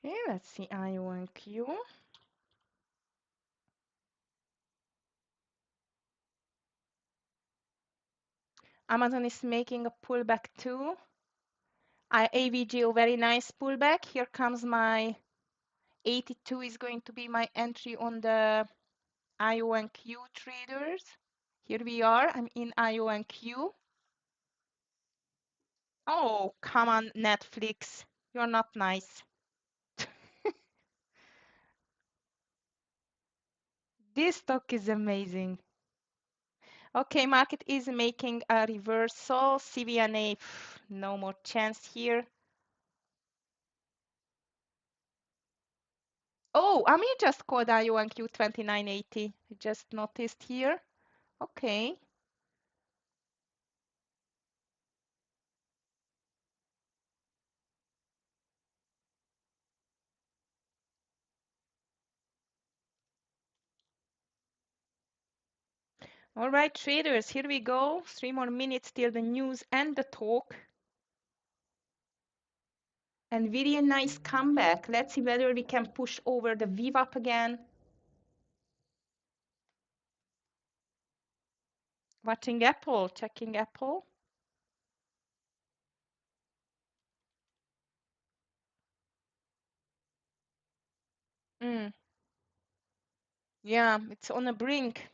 Okay, let's see IONQ. Amazon is making a pullback too. AVGO, very nice pullback. Here comes my 82 is going to be my entry on the IONQ traders. Here we are. I'm in IONQ. Oh, come on, Netflix. You're not nice. This stock is amazing. Okay, market is making a reversal. CVNA, no more chance here. Oh, Amir just called IONQ 2980. I just noticed here. Okay. All right, traders, here we go. 3 more minutes till the news and the talk. And very nice comeback. Let's see whether we can push over the VWAP again. Watching Apple, checking Apple. Yeah, it's on a brink.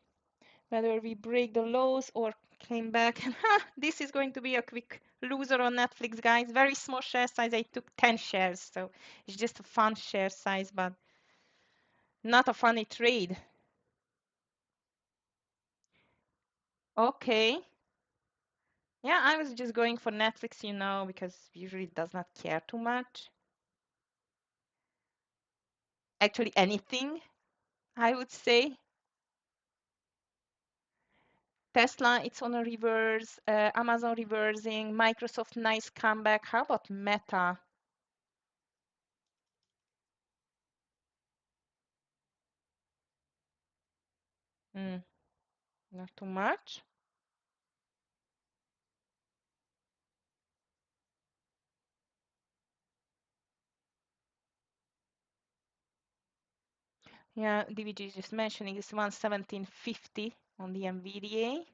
Whether we break the lows or came back. And this is going to be a quick loser on Netflix, guys. Very small share size. I took 10 shares, so it's just a fun share size, but not a funny trade. Okay. Yeah, I was just going for Netflix, you know, because usually it does not care too much. Actually, anything, I would say. Tesla, it's on a reverse. Amazon reversing. Microsoft, nice comeback. How about Meta? Not too much. Yeah, DVG is just mentioning it's 117.50 on the NVDA.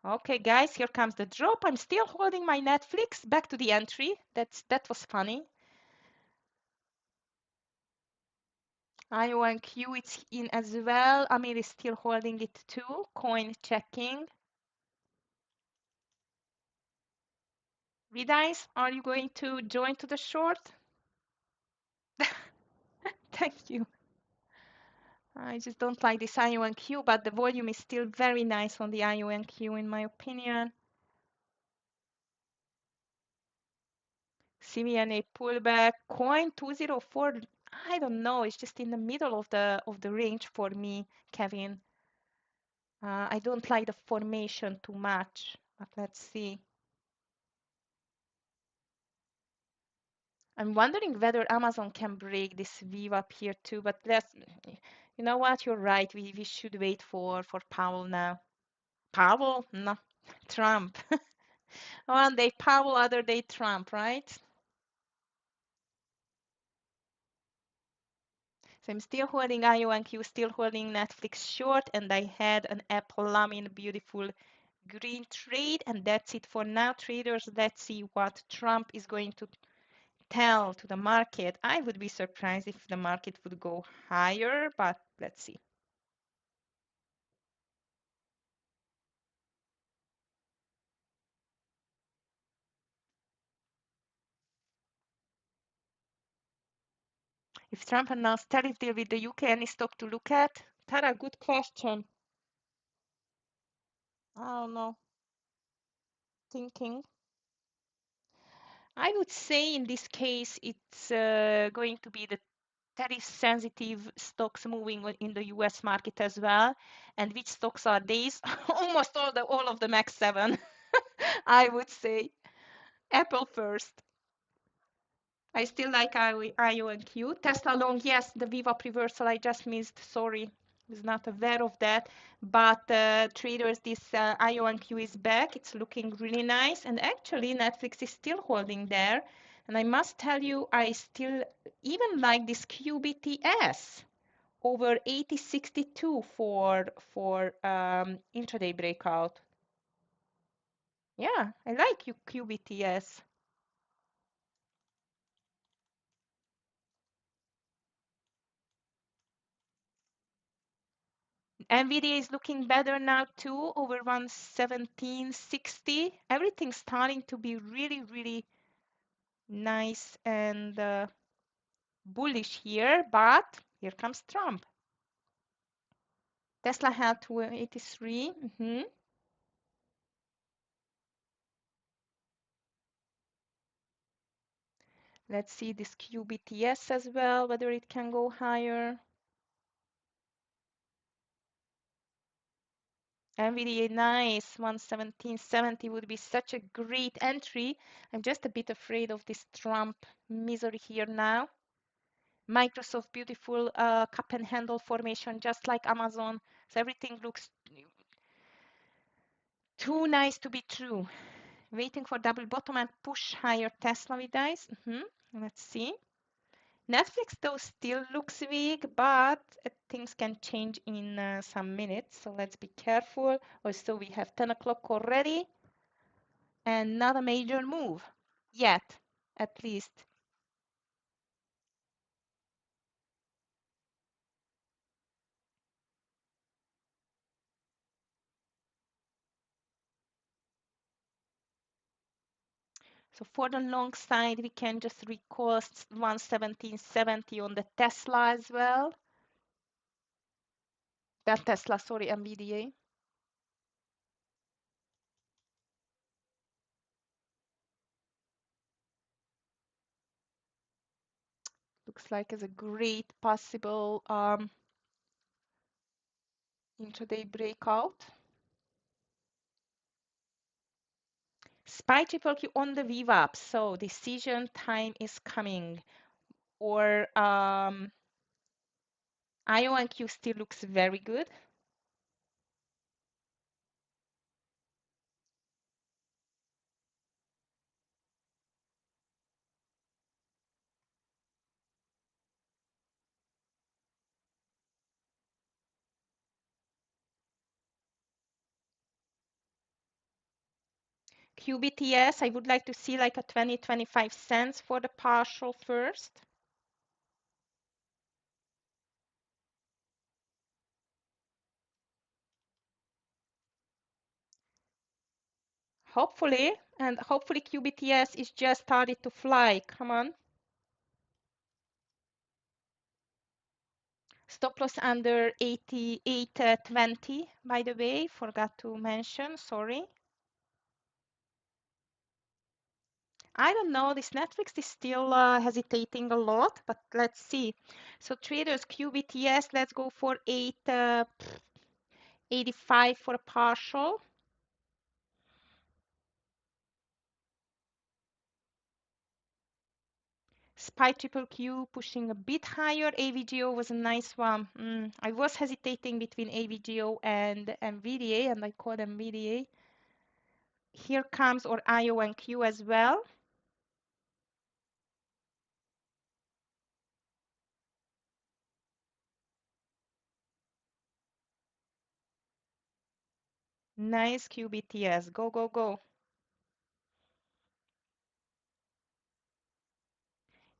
Okay, guys, here comes the drop. I'm still holding my Netflix. Back to the entry. That was funny. IONQ, it's in as well. Amir is still holding it too. Coin checking. Vidice, are you going to join to the short? Thank you. I just don't like this IONQ, but the volume is still very nice on the IONQ in my opinion. CVNA pullback, coin 204. I don't know. It's just in the middle of the range for me, Kevin. I don't like the formation too much, but let's see. I'm wondering whether Amazon can break this VWAP here too, but you know what? You're right. We should wait for Powell now. Powell? No, Trump. One day Powell, other day Trump, right? So I'm still holding IONQ, still holding Netflix short, and I had an Apple Lamin beautiful green trade, and that's it for now, traders. Let's see what Trump is going to tell to the market. I would be surprised if the market would go higher, but let's see. If Trump announced tariff deal with the UK, any stock to look at? Tara, good question. I don't know. Thinking. I would say in this case, it's going to be the tariff sensitive stocks moving in the US market as well. And which stocks are these? Almost all of the Max 7, I would say. Apple first. I still like IONQ. Tesla long, yes, the VWAP reversal I just missed. Sorry, was not aware of that. But traders, this IONQ is back. It's looking really nice. And actually, Netflix is still holding there. And I must tell you, I still even like this QBTS over 80.62 for intraday breakout. Yeah, I like QBTS. NVIDIA is looking better now too, over 117.60. Everything's starting to be really, really nice and bullish here, but here comes Trump. Tesla held to 83. Let's see this QBTS as well, whether it can go higher. NVDA nice, 117.70 would be such a great entry. I'm just a bit afraid of this Trump misery here now. Microsoft, beautiful cup and handle formation, just like Amazon. So everything looks too nice to be true. Waiting for double bottom and push higher Tesla with eyes. Let's see. Netflix though still looks weak, but things can change in some minutes. So let's be careful. Also, we have 10 o'clock already and not a major move yet, at least. So for the long side, we can just recall 117.70 on the Tesla as well. That Tesla, sorry, NVDA. Looks like it's a great possible intraday breakout. SPY triple Q on the VWAP. So decision time is coming. Or IO&Q still looks very good. QBTS, I would like to see like a 20-25 cents for the partial first. Hopefully, and hopefully QBTS is just started to fly. Come on. Stop loss under 88.20, by the way, forgot to mention, sorry. I don't know, this Netflix is still hesitating a lot, but let's see. So traders, QBTS, let's go for 85 for a partial. SPY triple Q pushing a bit higher. AVGO was a nice one. I was hesitating between AVGO and NVDA, and I called NVDA. Here comes or IO and Q as well. Nice QBTS. Go, go, go.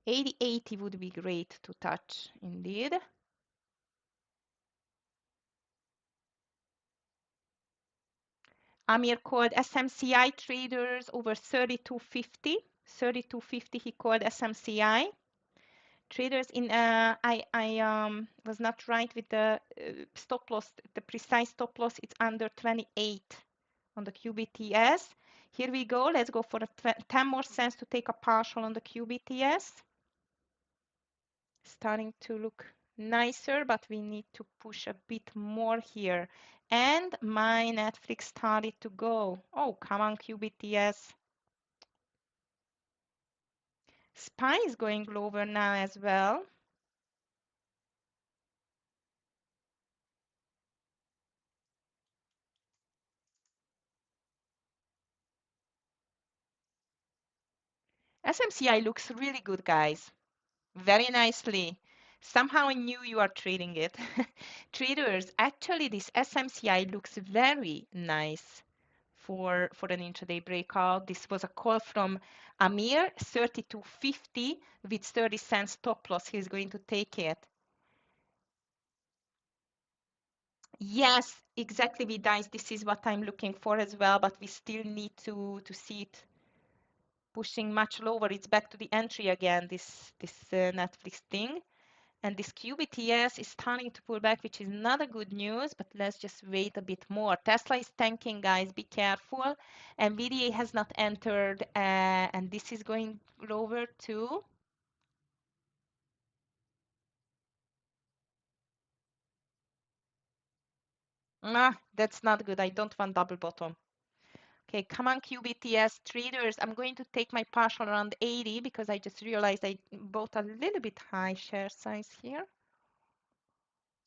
80 would be great to touch indeed. Amir called SMCI traders over 32.50. 32.50 he called SMCI. Traders in I was not right with the stop loss, the precise stop loss, it's under 28 on the QBTS. Here we go, let's go for a 10 more cents to take a partial on the QBTS. Starting to look nicer, but we need to push a bit more here. And my Netflix started to go. Oh, come on, QBTS. SPY is going lower now as well. SMCI looks really good, guys. Very nicely. Somehow I knew you are trading it. Traders, actually this SMCI looks very nice for an intraday breakout. This was a call from Amir, 32.50 with 30 cents stop loss. He's going to take it. Yes, exactly, with dice. This is what I'm looking for as well, but we still need to see it pushing much lower. It's back to the entry again, this Netflix thing. And this QBTS is starting to pull back, which is not a good news, but let's just wait a bit more. Tesla is tanking, guys. Be careful. NVIDIA has not entered, and this is going lower too. Ah, that's not good. I don't want double bottom. Okay, come on, QBTS traders. I'm going to take my partial around 80 because I just realized I bought a little bit high share size here.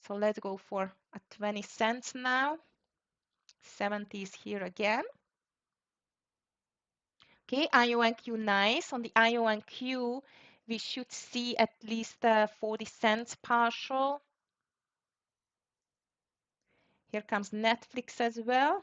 So let's go for a 20 cents now. 70 is here again. Okay, IONQ nice. On the IONQ, we should see at least 40 cents partial. Here comes Netflix as well.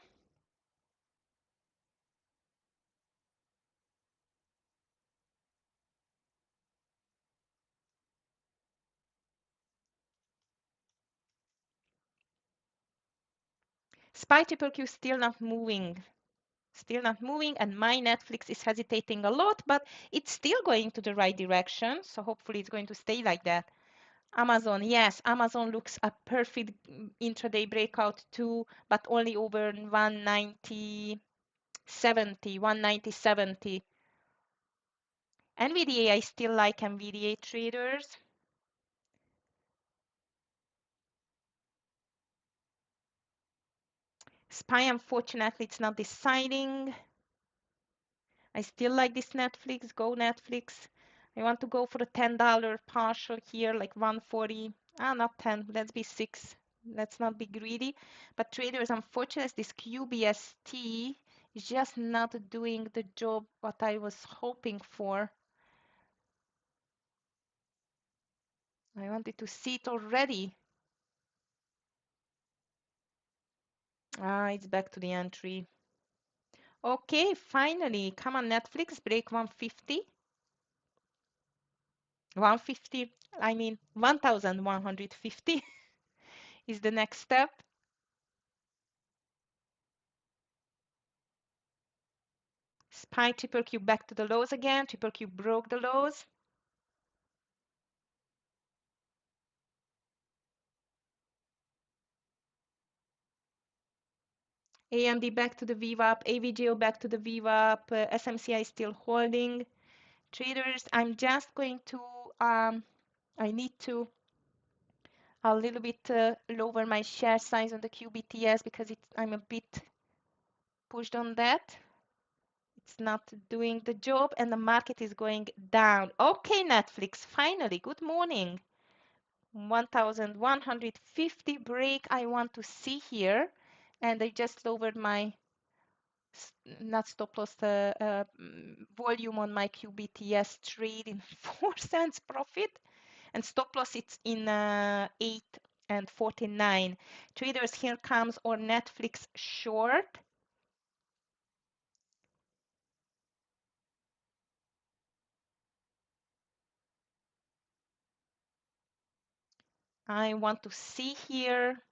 SPY triple Q still not moving. Still not moving, and my Netflix is hesitating a lot, but it's still going to the right direction. So hopefully it's going to stay like that. Amazon, yes, Amazon looks a perfect intraday breakout too, but only over 190.70, 190.70. NVDA, I still like NVDA traders. SPY, unfortunately, it's not deciding. I still like this Netflix. Go Netflix. I want to go for a $10 partial here, like 140. Ah, not 10. Let's be 6. Let's not be greedy. But traders, unfortunately, this QBST is just not doing the job what I was hoping for. I wanted to see it already. Ah, it's back to the entry. Okay, finally, come on, Netflix, break 150. 150, I mean 1150 is the next step. SPY triple Q back to the lows again. Triple Q broke the lows. AMD back to the VWAP. AVGO back to the VWAP. SMCI still holding. Traders, I'm just going to, I need to a little bit lower my share size on the QBTS because I'm a bit pushed on that. It's not doing the job and the market is going down. Okay, Netflix, finally, good morning. 1150 break I want to see here. And I just lowered my, not stop loss, volume on my QBTS trade in 4 cents profit. And stop loss it's in 8 and 49. Traders, here comes our Netflix short. I want to see here.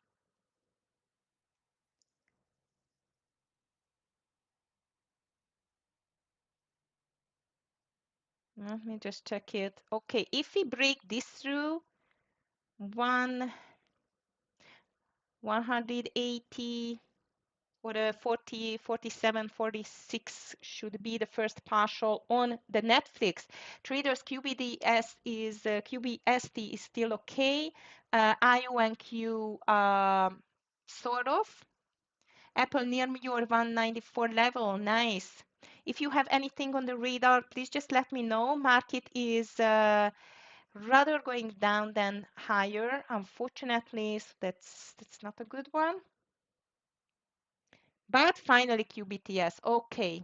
Let me just check it. Okay, if we break this through, 180 or a 40, 47, 46 should be the first partial on the Netflix. Traders, QBST is still okay. IONQ sort of. Apple near your 194 level, nice. If you have anything on the radar, please just let me know. Market is rather going down than higher, unfortunately, so that's not a good one. But finally QBTS, okay.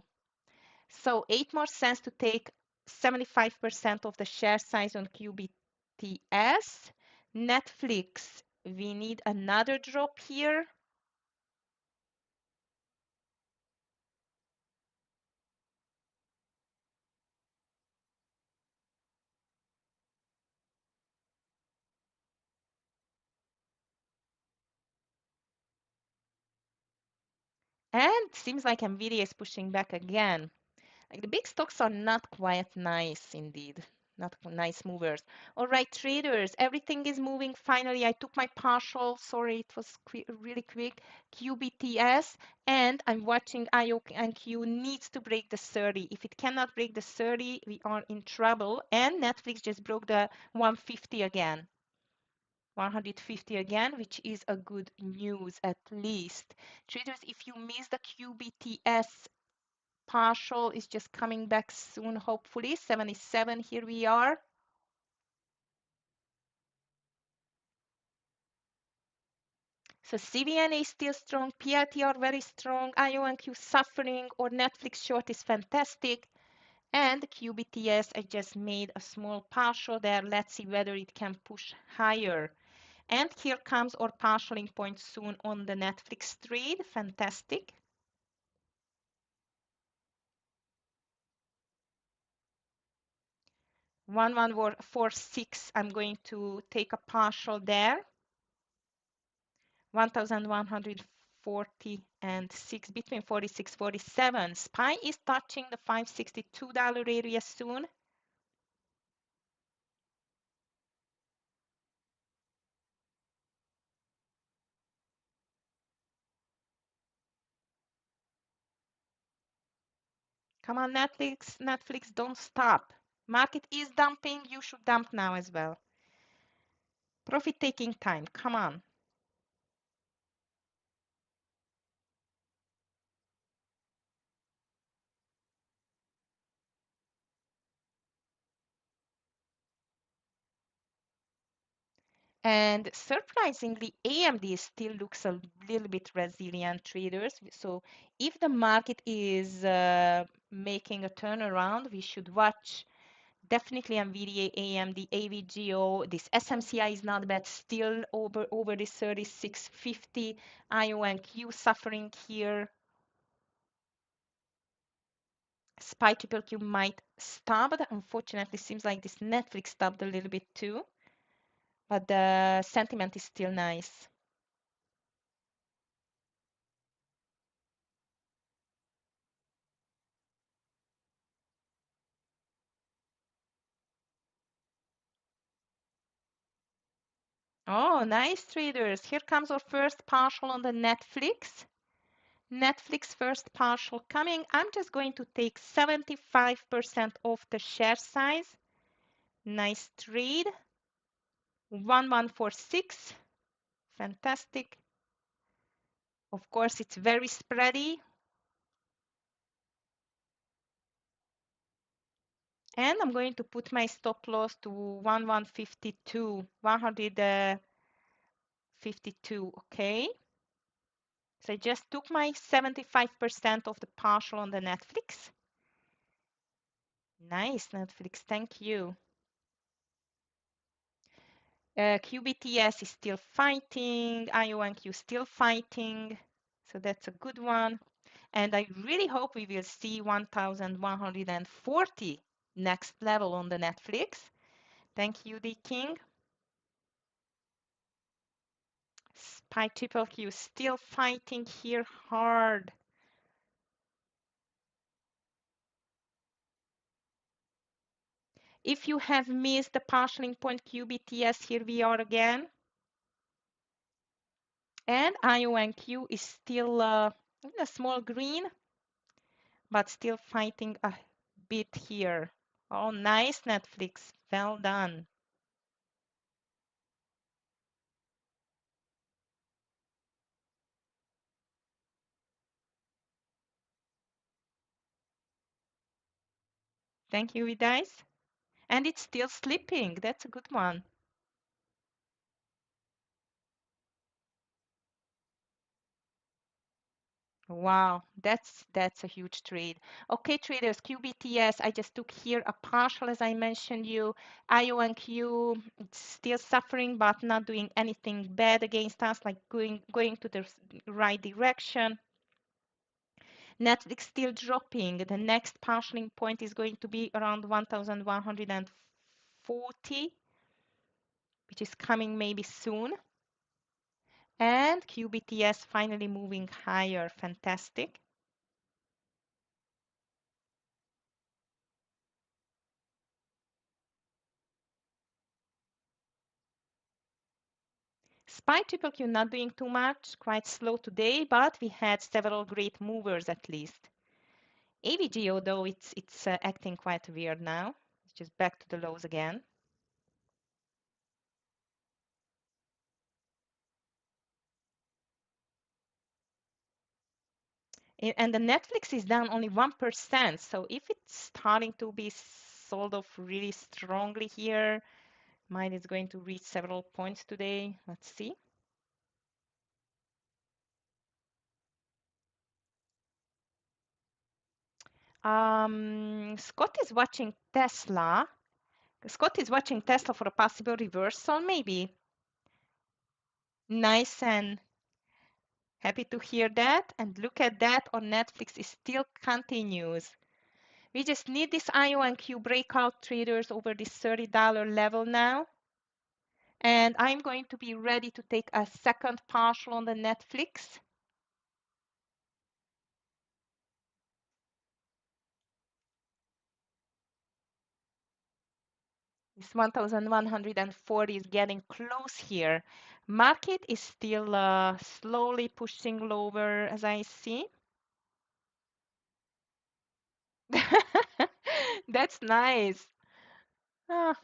So 8 more cents to take 75% of the share size on QBTS. Netflix, we need another drop here. And seems like Nvidia is pushing back again. Like the big stocks are not quite nice indeed. Not nice movers. All right, traders, everything is moving. Finally, I took my partial. Sorry, it was really quick. QBTS, and I'm watching IONQ needs to break the 30. If it cannot break the 30, we are in trouble. And Netflix just broke the 150 again. 150 again, which is a good news at least. Traders, if you miss the QBTS partial is just coming back soon, hopefully. 77, here we are. So CVNA is still strong, PLTR very strong, IONQ suffering, or Netflix short is fantastic. And QBTS, I just made a small partial there. Let's see whether it can push higher. And here comes our partialing point soon on the Netflix trade. Fantastic. 1146, I'm going to take a partial there. 1,140 and 6 between 46 47. SPY is touching the $562 area soon. Come on, Netflix, Netflix, don't stop. Market is dumping, you should dump now as well. Profit taking time, come on. And surprisingly, AMD still looks a little bit resilient, traders. So if the market is making a turnaround, we should watch definitely NVIDIA, AMD, AVGO. This SMCI is not bad, still over this 3650. IONQ suffering here. SPY triple Q might stop, but unfortunately seems like this Netflix stopped a little bit too. But the sentiment is still nice. Oh, nice traders. Here comes our first partial on the Netflix. Netflix first partial coming. I'm just going to take 75% of the share size. Nice trade. 1146. Fantastic. Of course, it's very spready. And I'm going to put my stop loss to 1152. 152, okay? So I just took my 75% of the partial on the Netflix. Nice, Netflix, thank you. QBTS is still fighting, IONQ still fighting, so that's a good one. And I really hope we will see 1,140 next level on the Netflix. Thank you, D King. SPY triple Q still fighting here hard. If you have missed the partialing point QBTS, here we are again. And IONQ is still a small green, but still fighting a bit here. Oh, nice, Netflix. Well done. Thank you, guys. And it's still sleeping. That's a good one. Wow, that's a huge trade. Okay, traders, QBTS, I just took here a partial as I mentioned you. IONQ, it's still suffering but not doing anything bad against us, like going to the right direction. Netflix still dropping. The next partialing point is going to be around 1,140, which is coming maybe soon. And QBTS finally moving higher. Fantastic. SPY triple Q not doing too much, quite slow today, but we had several great movers at least. AVGO though, it's acting quite weird now. It's just back to the lows again. And the Netflix is down only 1%. So if it's starting to be sold off really strongly here, mine is going to reach several points today. Let's see. Scott is watching Tesla. Scott is watching Tesla for a possible reversal, maybe. Nice and happy to hear that. And look at that on Netflix, it still continues. We just need this IONQ breakout traders over this $30 level now. And I'm going to be ready to take a second partial on the Netflix. This 1,140 is getting close here. Market is still slowly pushing lower as I see. That's nice. Ah,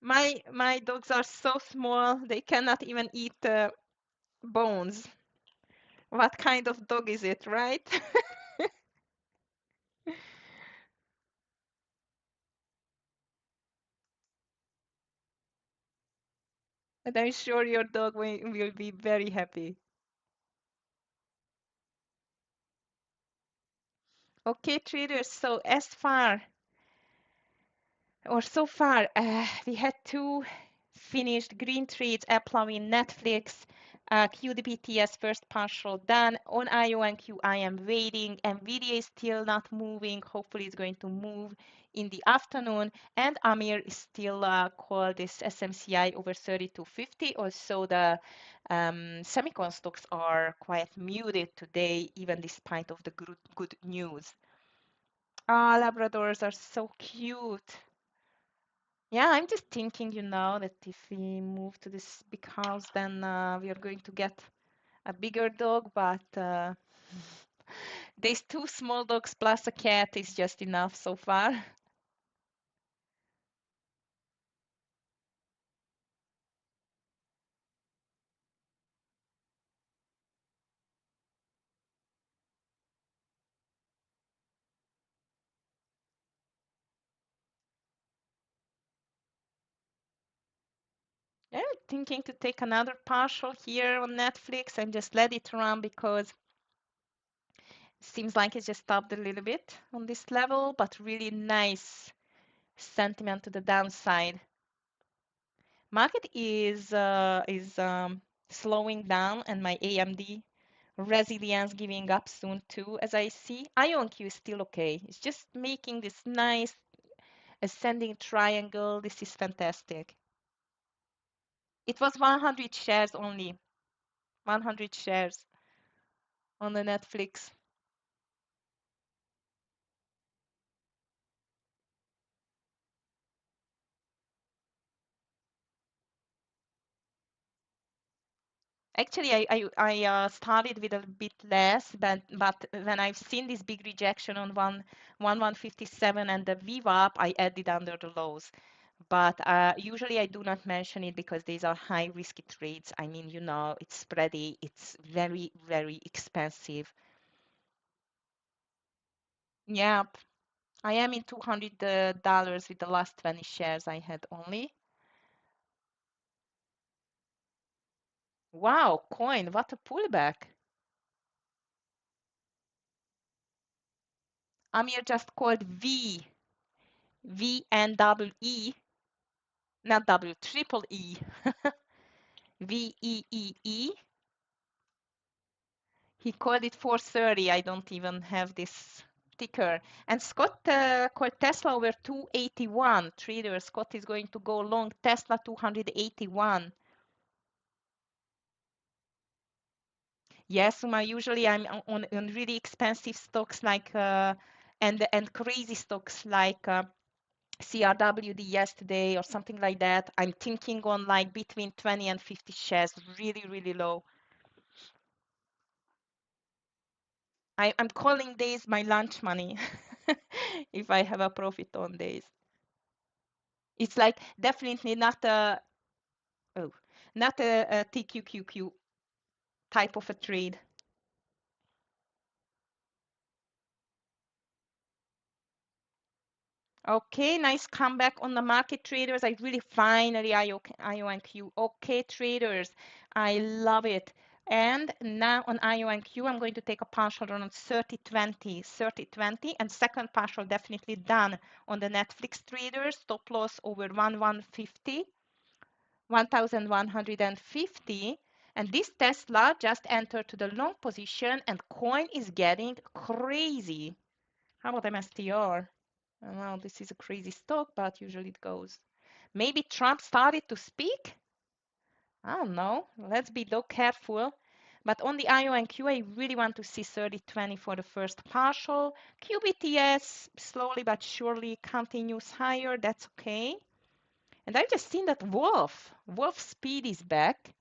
my dogs are so small, they cannot even eat bones. What kind of dog is it, right? And I'm sure your dog will be very happy. Okay, traders, so as far or so far, we had two finished green trades applying Netflix, QDBTS first partial done. On IONQ, I am waiting. NVIDIA is still not moving. Hopefully, it's going to move in the afternoon. And Amir is still called this SMCI over 3250. Also, the semicon stocks are quite muted today, even despite of the good news. Ah, Labradors are so cute. Yeah, I'm just thinking, that if we move to this big house, then we are going to get a bigger dog, but these two small dogs plus a cat is just enough so far. I'm thinking to take another partial here on Netflix and just let it run because it seems like it's just stopped a little bit on this level, but really nice sentiment to the downside. Market is slowing down, and my AMD resilience giving up soon too, as I see. IonQ is still okay. It's just making this nice ascending triangle. This is fantastic. It was 100 shares only, 100 shares on the Netflix. Actually, I started with a bit less, but when I've seen this big rejection on 157 and the VWAP, I added under the lows. But usually I do not mention it because these are high risky trades. I mean, it's spready, it's very, very expensive. Yep, I am in $200 with the last 20 shares I had only. Wow, coin, what a pullback. Amir just called and double E, not W, triple E, VEEE. He called it 430. I don't even have this ticker. And Scott called Tesla over 281. Trader Scott is going to go long Tesla 281. Yes, Uma, usually I'm on really expensive stocks like and crazy stocks like CRWD yesterday or something like that. I'm thinking on like between 20 and 50 shares, really, really low. I'm calling days my lunch money if I have a profit on days. It's like definitely not a oh, not a TQQQ type of a trade. Okay, nice comeback on the market traders. I really finally IONQ. Okay, traders, I love it. And now on IONQ, I'm going to take a partial run on 3020, 3020, and second partial definitely done on the Netflix traders. Stop loss over 1150, 1150. And this Tesla just entered to the long position, and coin is getting crazy. How about MSTR? Well, this is a crazy stock, but usually it goes. Maybe Trump started to speak? I don't know. Let's be though careful. But on the IO and Q, I really want to see 3020 for the first partial. QBTS slowly but surely continues higher. That's okay. And I've just seen that Wolf Speed is back.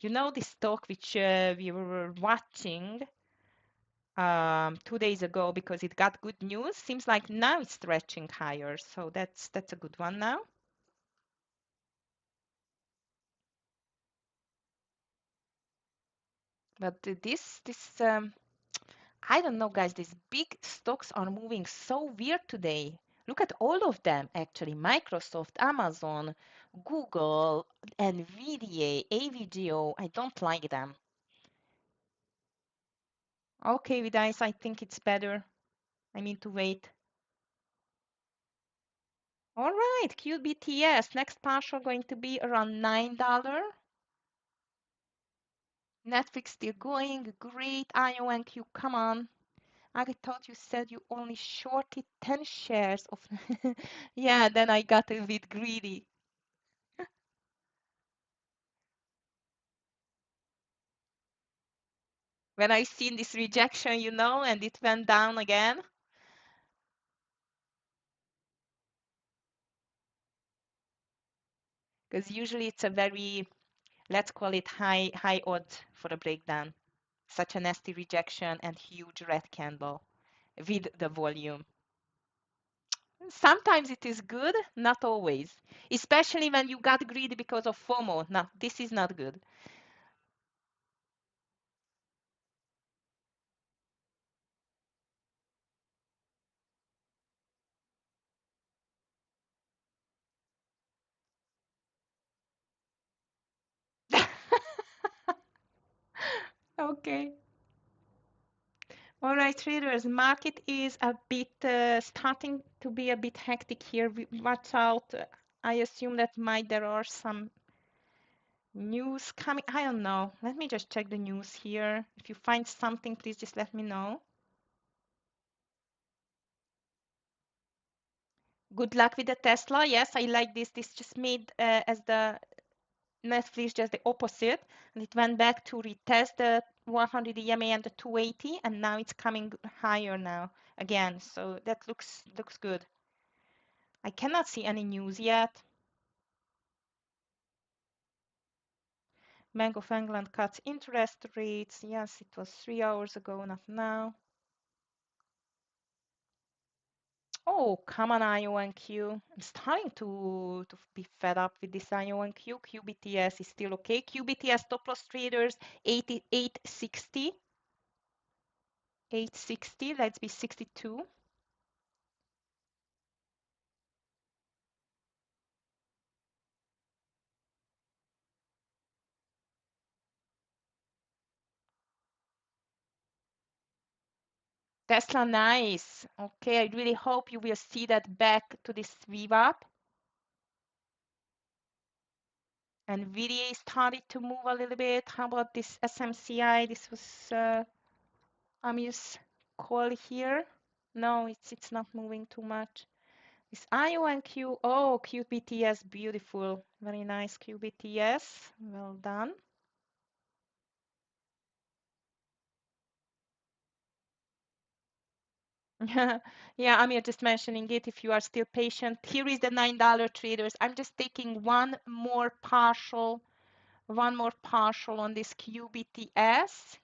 You know this stock which we were watching 2 days ago because it got good news. Seems like now it's stretching higher, so that's a good one now. But I don't know, guys. These big stocks are moving so weird today. Look at all of them actually: Microsoft, Amazon, Google, Nvidia, AVGO. I don't like them. Okay, with guys, I think it's better. I mean to wait. All right, QBTS, next partial going to be around $9. Netflix still going, great. IONQ, come on. I thought you said you only shorted 10 shares of. Yeah, then I got a bit greedy. When I seen this rejection, and it went down again. Because usually it's a very, let's call it high odds for a breakdown. Such a nasty rejection and huge red candle with the volume. Sometimes it is good, not always. Especially when you got greedy because of FOMO. No, this is not good. Okay. All right, traders, market is a bit starting to be a bit hectic here. Watch out. I assume that there are some news coming. I don't know. Let me just check the news here. If you find something, please just let me know. Good luck with the Tesla. Yes, I like this. This just made as the Netflix just the opposite, and it went back to retest the 100 EMA and the 280, and now it's coming higher now again. So that looks good. I cannot see any news yet. Bank of England cuts interest rates. Yes, it was 3 hours ago, not now. Oh, come on, IONQ. I'm starting to be fed up with this IONQ. QBTS is still okay. QBTS stop loss traders 860. 860, let's be 62. Tesla, nice. Okay, I really hope you will see that back to this VWAP. And VDA started to move a little bit. How about this SMCI? This was Amir's call here. No, it's not moving too much. This IO and Q. Oh, QBTS, beautiful. Very nice QBTS. Well done. Yeah, Amir just mentioning it. If you are still patient, here is the $9 traders. I'm just taking one more partial on this QBTS.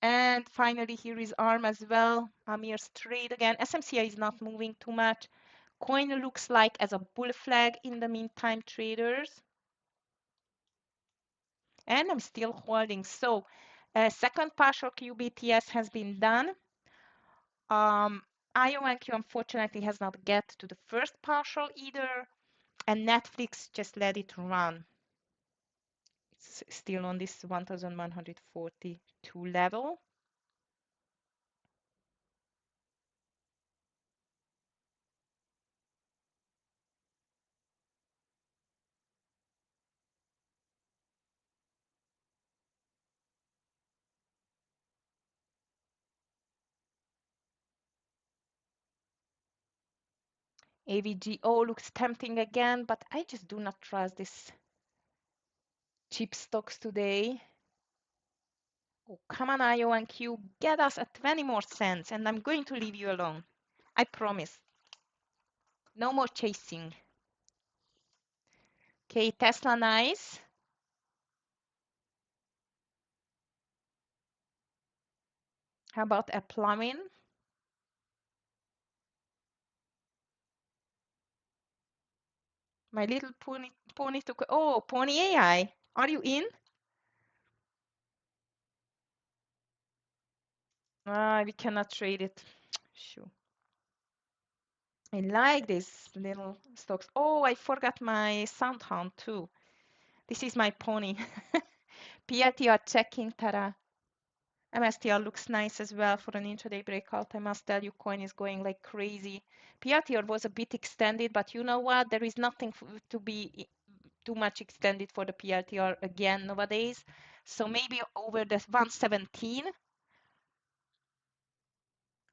And finally, here is ARM as well. Amir's trade again. SMCI is not moving too much. Coin looks like as a bull flag in the meantime, traders. And I'm still holding. So second partial QBTS has been done. IONQ unfortunately has not get to the first partial either. And Netflix just let it run. It's still on this 1,142 level. AVGO looks tempting again, but I just do not trust this cheap stocks today. Oh, come on, IONQ, get us at 20 more cents, and I'm going to leave you alone. I promise. No more chasing. Okay, Tesla, nice. How about a plumbing? My little pony took. Oh, Pony AI. Are you in? Ah, we cannot trade it. Sure. I like these little stocks. Oh, I forgot my Soundhound too. This is my pony. PLTR checking, Tara. MSTR looks nice as well for an intraday breakout. I must tell you, coin is going like crazy. PLTR was a bit extended, but you know what? There is nothing to be too much extended for the PLTR again nowadays. So maybe over the 117.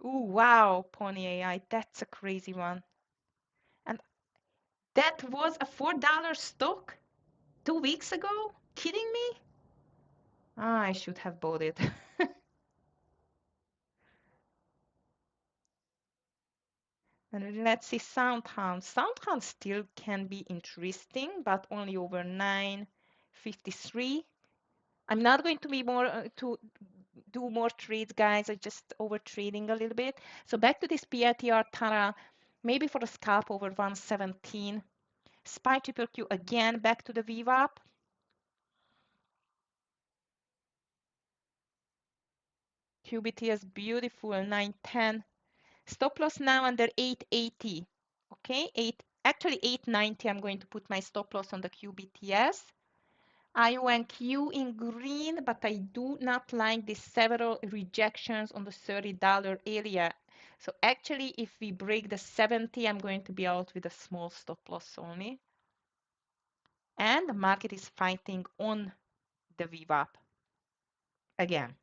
Ooh, wow, Pony AI, that's a crazy one. And that was a $4 stock 2 weeks ago? Kidding me? Ah, I should have bought it. And let's see Soundhound. Soundhound still can be interesting, but only over 953. I'm not going to be more to do more trades, guys. I just over trading a little bit. So back to this PLTR Tara, maybe for a scalp over 117. SPY triple Q again, back to the VWAP. QBT is beautiful, 910. Stop loss now under 880. Okay, actually 890. I'm going to put my stop loss on the QBTS. IONQ in green, but I do not like the several rejections on the $30 area. So actually, if we break the 70, I'm going to be out with a small stop loss only. And the market is fighting on the VWAP again.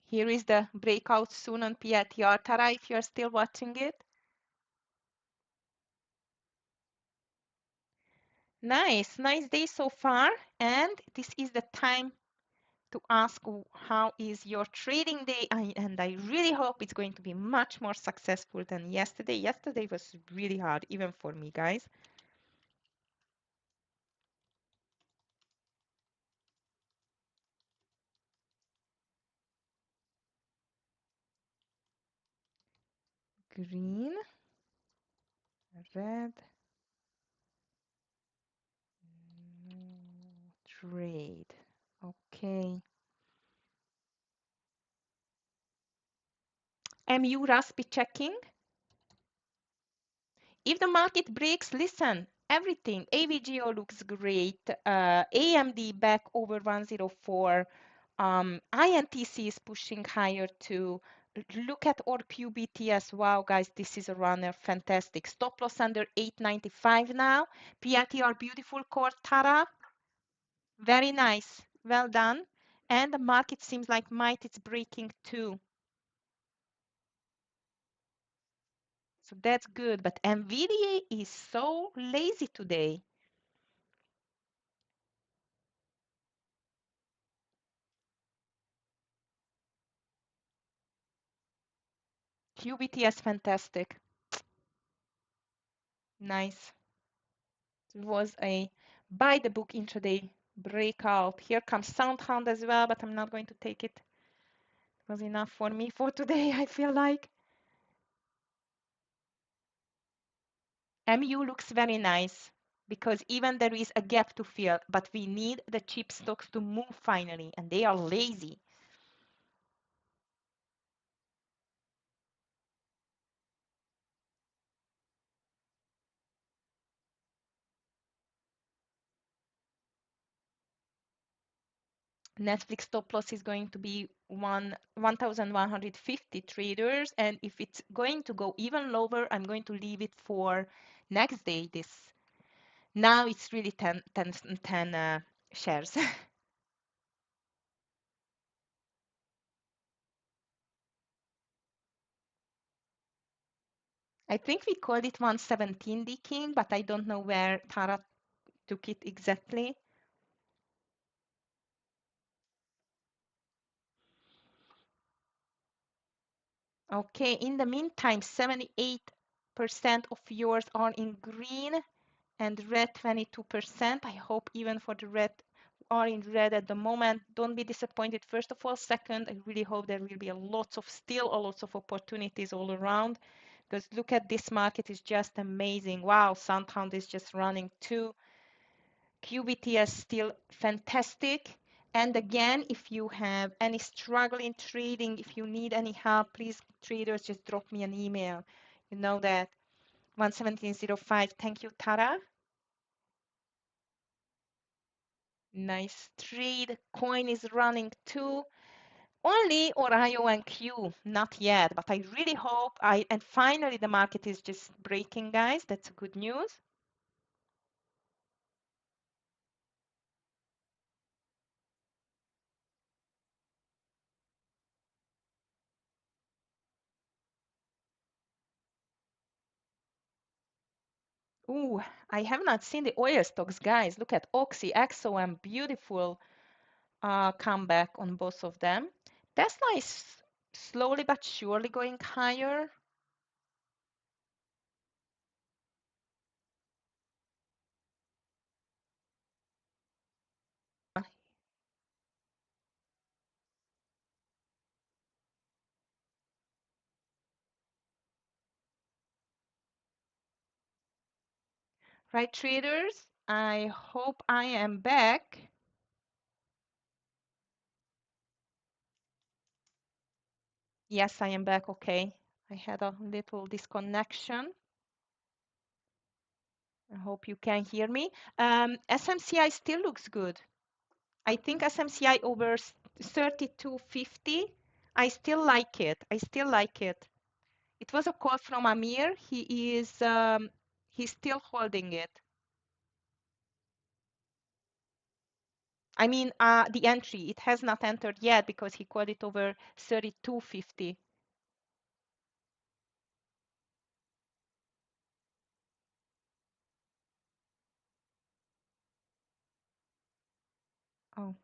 Here is the breakout soon on PLTR. Tara, if you're still watching it. Nice day so far. And this is the time to ask how is your trading day, and I really hope it's going to be much more successful than yesterday. Yesterday was really hard, even for me, guys. Green, red, no trade. Okay. MU Raspi checking. If the market breaks, listen, everything. AVGO looks great. AMD back over 104. INTC is pushing higher too. Look at our QBTS. Wow, guys, this is a runner. Fantastic. Stop loss under 895 now. PRTR beautiful core Tara. Very nice. Well done. And the market seems like might it's breaking too. So that's good. But NVIDIA is so lazy today. QBTS fantastic. Nice. It was a buy the book intraday breakout. Here comes Soundhound as well, but I'm not going to take it. It was enough for me for today, I feel like. MU looks very nice because even there is a gap to fill, but we need the cheap stocks to move finally, and they are lazy. Netflix stop loss is going to be 1,150 traders, and if it's going to go even lower, I'm going to leave it for next day. This now it's really 10 shares. I think we called it 117 decking, but I don't know where Tara took it exactly. Okay, in the meantime, 78% of yours are in green and red 22%. I hope even for the red are in red at the moment. Don't be disappointed, first of all. Second, I really hope there will be still a lots of opportunities all around, because look at this market, is just amazing. Wow, Soundhound is just running too. QBT is still fantastic. And again, if you have any struggle in trading, if you need any help, please, traders, just drop me an email. You know that. 117.05. Thank you, Tara. Nice trade. Coin is running too. Only Orion and Q, not yet, but I really hope and finally the market is just breaking, guys. That's good news. Ooh, I have not seen the oil stocks, guys. Look at Oxy, XOM, beautiful comeback on both of them. Tesla is slowly but surely going higher. Right, traders? I hope I am back. Yes, I am back. Okay. I had a little disconnection. I hope you can hear me. SMCI still looks good. I think SMCI over 32.50. I still like it. I still like it. It was a call from Amir. He's still holding it. I mean, the entry. It has not entered yet because he called it over 32.50. Oh,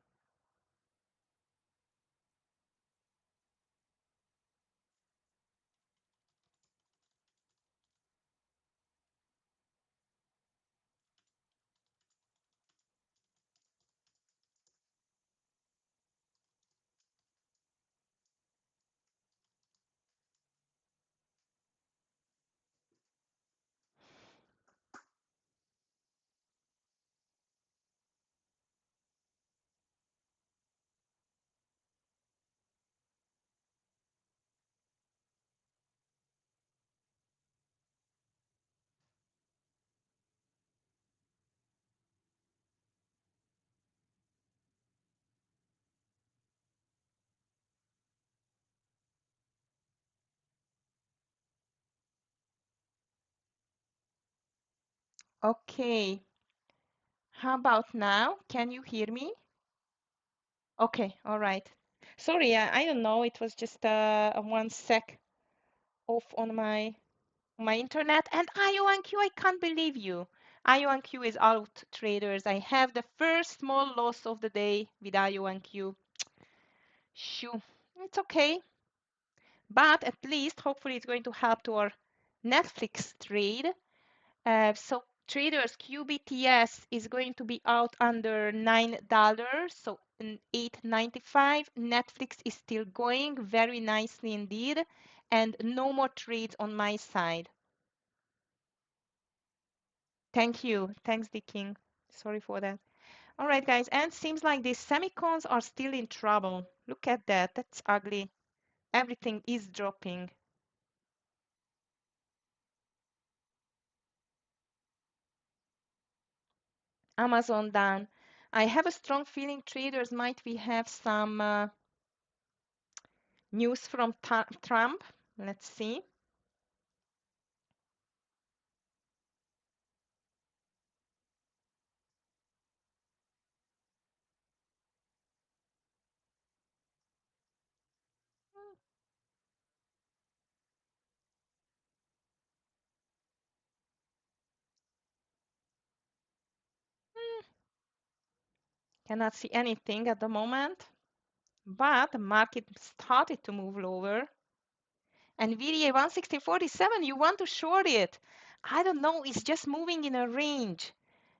Okay. How about now? Can you hear me? Okay, all right. Sorry, I don't know. It was just a 1 sec off on my internet. And IONQ, I can't believe you. IONQ is out, traders. I have the first small loss of the day with IONQ. Shoo. It's okay, but at least hopefully it's going to help to our Netflix trade. So traders, QBTS is going to be out under $9, so 8.95. Netflix is still going very nicely indeed, and no more trades on my side. Thank you. Thanks, the King. Sorry for that. All right, guys, and seems like these semicons are still in trouble. Look at that. That's ugly. Everything is dropping. Amazon down. I have a strong feeling traders might we have some news from Trump. Let's see. Cannot see anything at the moment, but the market started to move lower. And VDA 160.47, you want to short it. I don't know, it's just moving in a range.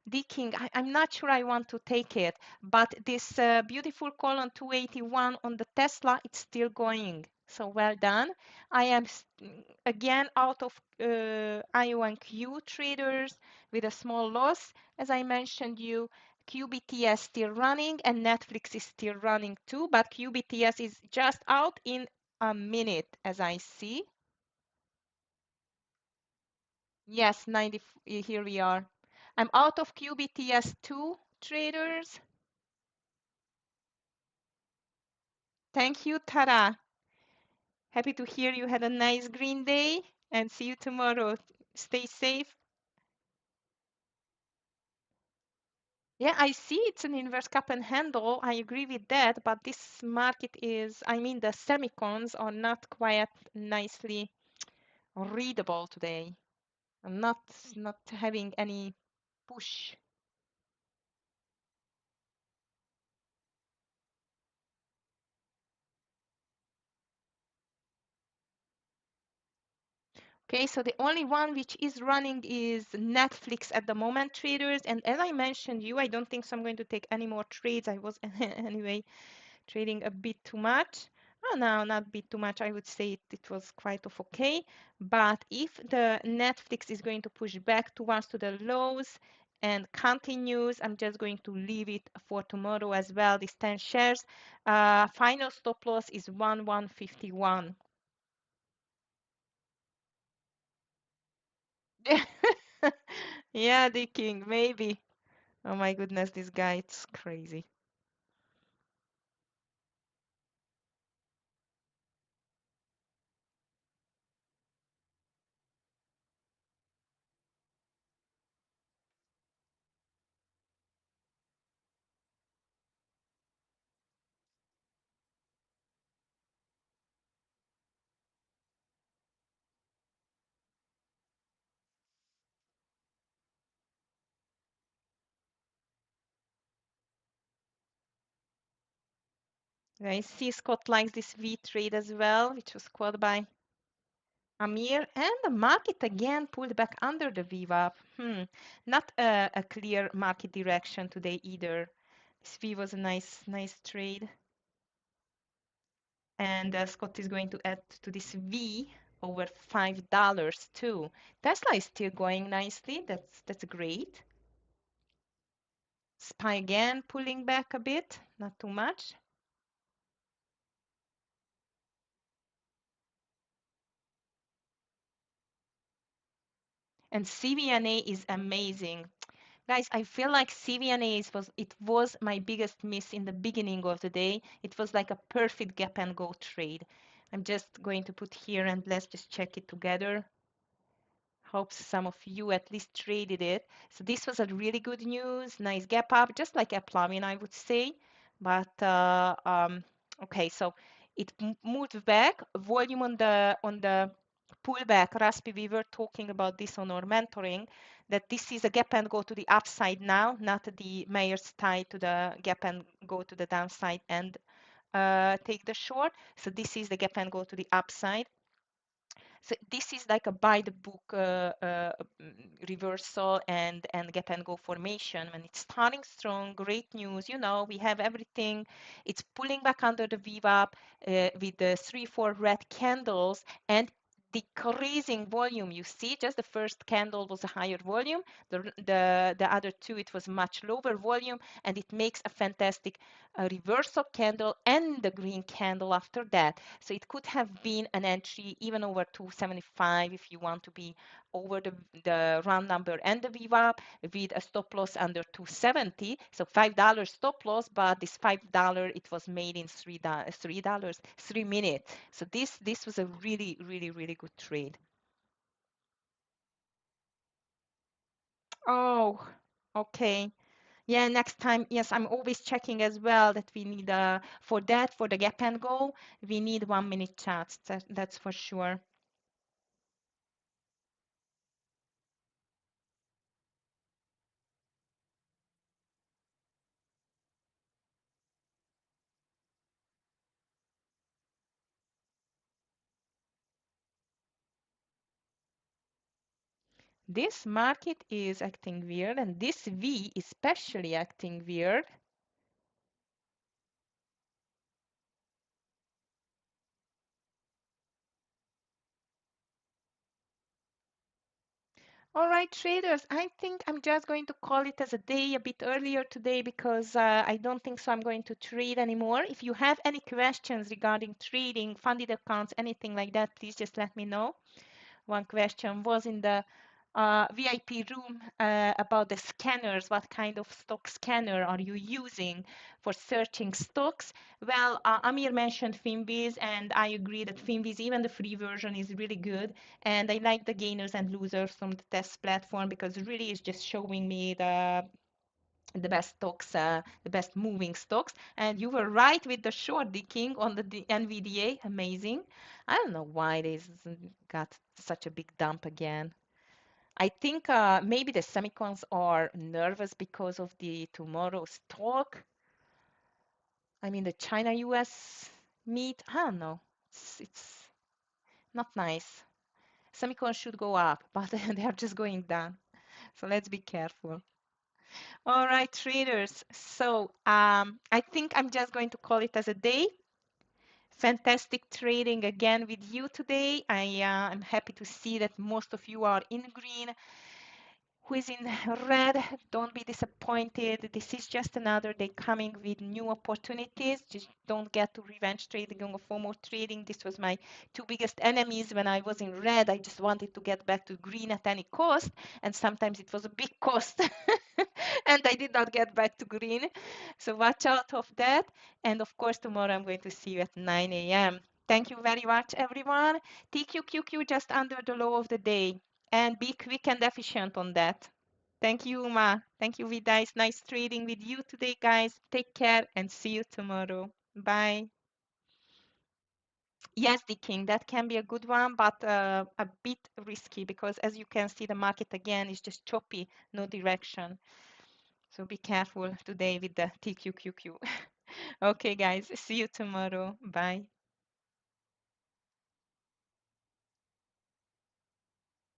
Decking, I'm not sure I want to take it, but this beautiful call on 281 on the Tesla, it's still going. So well done. I am again out of IONQ traders with a small loss. As I mentioned you, QBTS still running and Netflix is still running too, but QBTS is just out in a minute as I see. Yes, 90, here we are. I'm out of QBTS2 traders. Thank you, Tara. Happy to hear you had a nice green day and see you tomorrow. Stay safe. Yeah, I see it's an inverse cup and handle. I agree with that, but this market is, I mean, the semicons are not quite nicely readable today. I'm not having any push. Okay, so the only one which is running is Netflix at the moment, traders. And as I mentioned you, I don't think so I'm going to take any more trades. I was anyway trading a bit too much. Oh, no, not a bit too much. I would say it was quite of okay. But if the Netflix is going to push back towards to the lows and continues, I'm just going to leave it for tomorrow as well. These 10 shares. Final stop loss is 1151. Yeah, the king, maybe. Oh my goodness, this guy, it's crazy. I see Scott likes this V trade as well, which was quoted by Amir, and the market again pulled back under the VWAP. Not a clear market direction today either. This V was a nice trade, and Scott is going to add to this V over $5 too. Tesla is still going nicely. That's great. SPY again pulling back a bit, not too much. And CVNA is amazing. Guys, I feel like CVNA was my biggest miss in the beginning of the day. It was like a perfect gap and go trade. I'm just going to put here and let's just check it together. Hope some of you at least traded it. So this was a really good news. Nice gap up, just like a plummet, I would say. But okay, so it moved back. Volume on the pullback. Raspi, we were talking about this on our mentoring, that this is a gap and go to the upside now, not the Mayer's tie to the gap and go to the downside and take the short. So this is the gap and go to the upside. So this is like a by the book reversal and gap and go formation. When it's starting strong, great news. You know, we have everything. It's pulling back under the VWAP with the 3-4 red candles and decreasing volume. You see, just the first candle was a higher volume. The other two, it was much lower volume, and it makes a fantastic reversal candle and the green candle after that. So it could have been an entry even over 275 if you want to be over the round number and the VWAP with a stop loss under 270. So $5 stop loss, but this $5 it was made in $3, 3 minutes. So this was a really good trade. Oh, okay. Yeah, next time, yes, I'm always checking as well that we need for the gap and go, we need 1 minute charts. That's for sure. This market is acting weird, and this V is especially acting weird. All right, traders, I think I'm just going to call it as a day a bit earlier today because I don't think so I'm going to trade anymore. If you have any questions regarding trading, funded accounts, anything like that, please just let me know. One question was in the VIP room about the scanners. What kind of stock scanner are you using for searching stocks? Well, Amir mentioned Finviz, and I agree that Finviz, even the free version, is really good. And I like the gainers and losers from the test platform because really it's just showing me the best stocks, the best moving stocks. And you were right with the short decking on the NVDA. Amazing. I don't know why they got such a big dump again. I think maybe the semicons are nervous because of the tomorrow's talk. I mean, the China-US meet. I don't know. It's not nice. Semicons should go up, but they are just going down. So let's be careful. All right, traders. So I think I'm just going to call it as a day. Fantastic trading again with you today. I'm happy to see that most of you are in green. Who is in red, don't be disappointed. This is just another day coming with new opportunities. Just don't get to revenge trading or FOMO trading. This was my two biggest enemies when I was in red. I just wanted to get back to green at any cost, and sometimes it was a big cost. And I did not get back to green. So watch out of that. And of course, tomorrow I'm going to see you at 9 a.m. Thank you very much, everyone. TQQQ just under the low of the day, and be quick and efficient on that. Thank you, Uma. Thank you, Vida. It's nice trading with you today, guys. Take care and see you tomorrow. Bye. Yes, the king, that can be a good one, but a bit risky because as you can see, the market again is just choppy, no direction. So be careful today with the TQQQ. Okay, guys, see you tomorrow. Bye.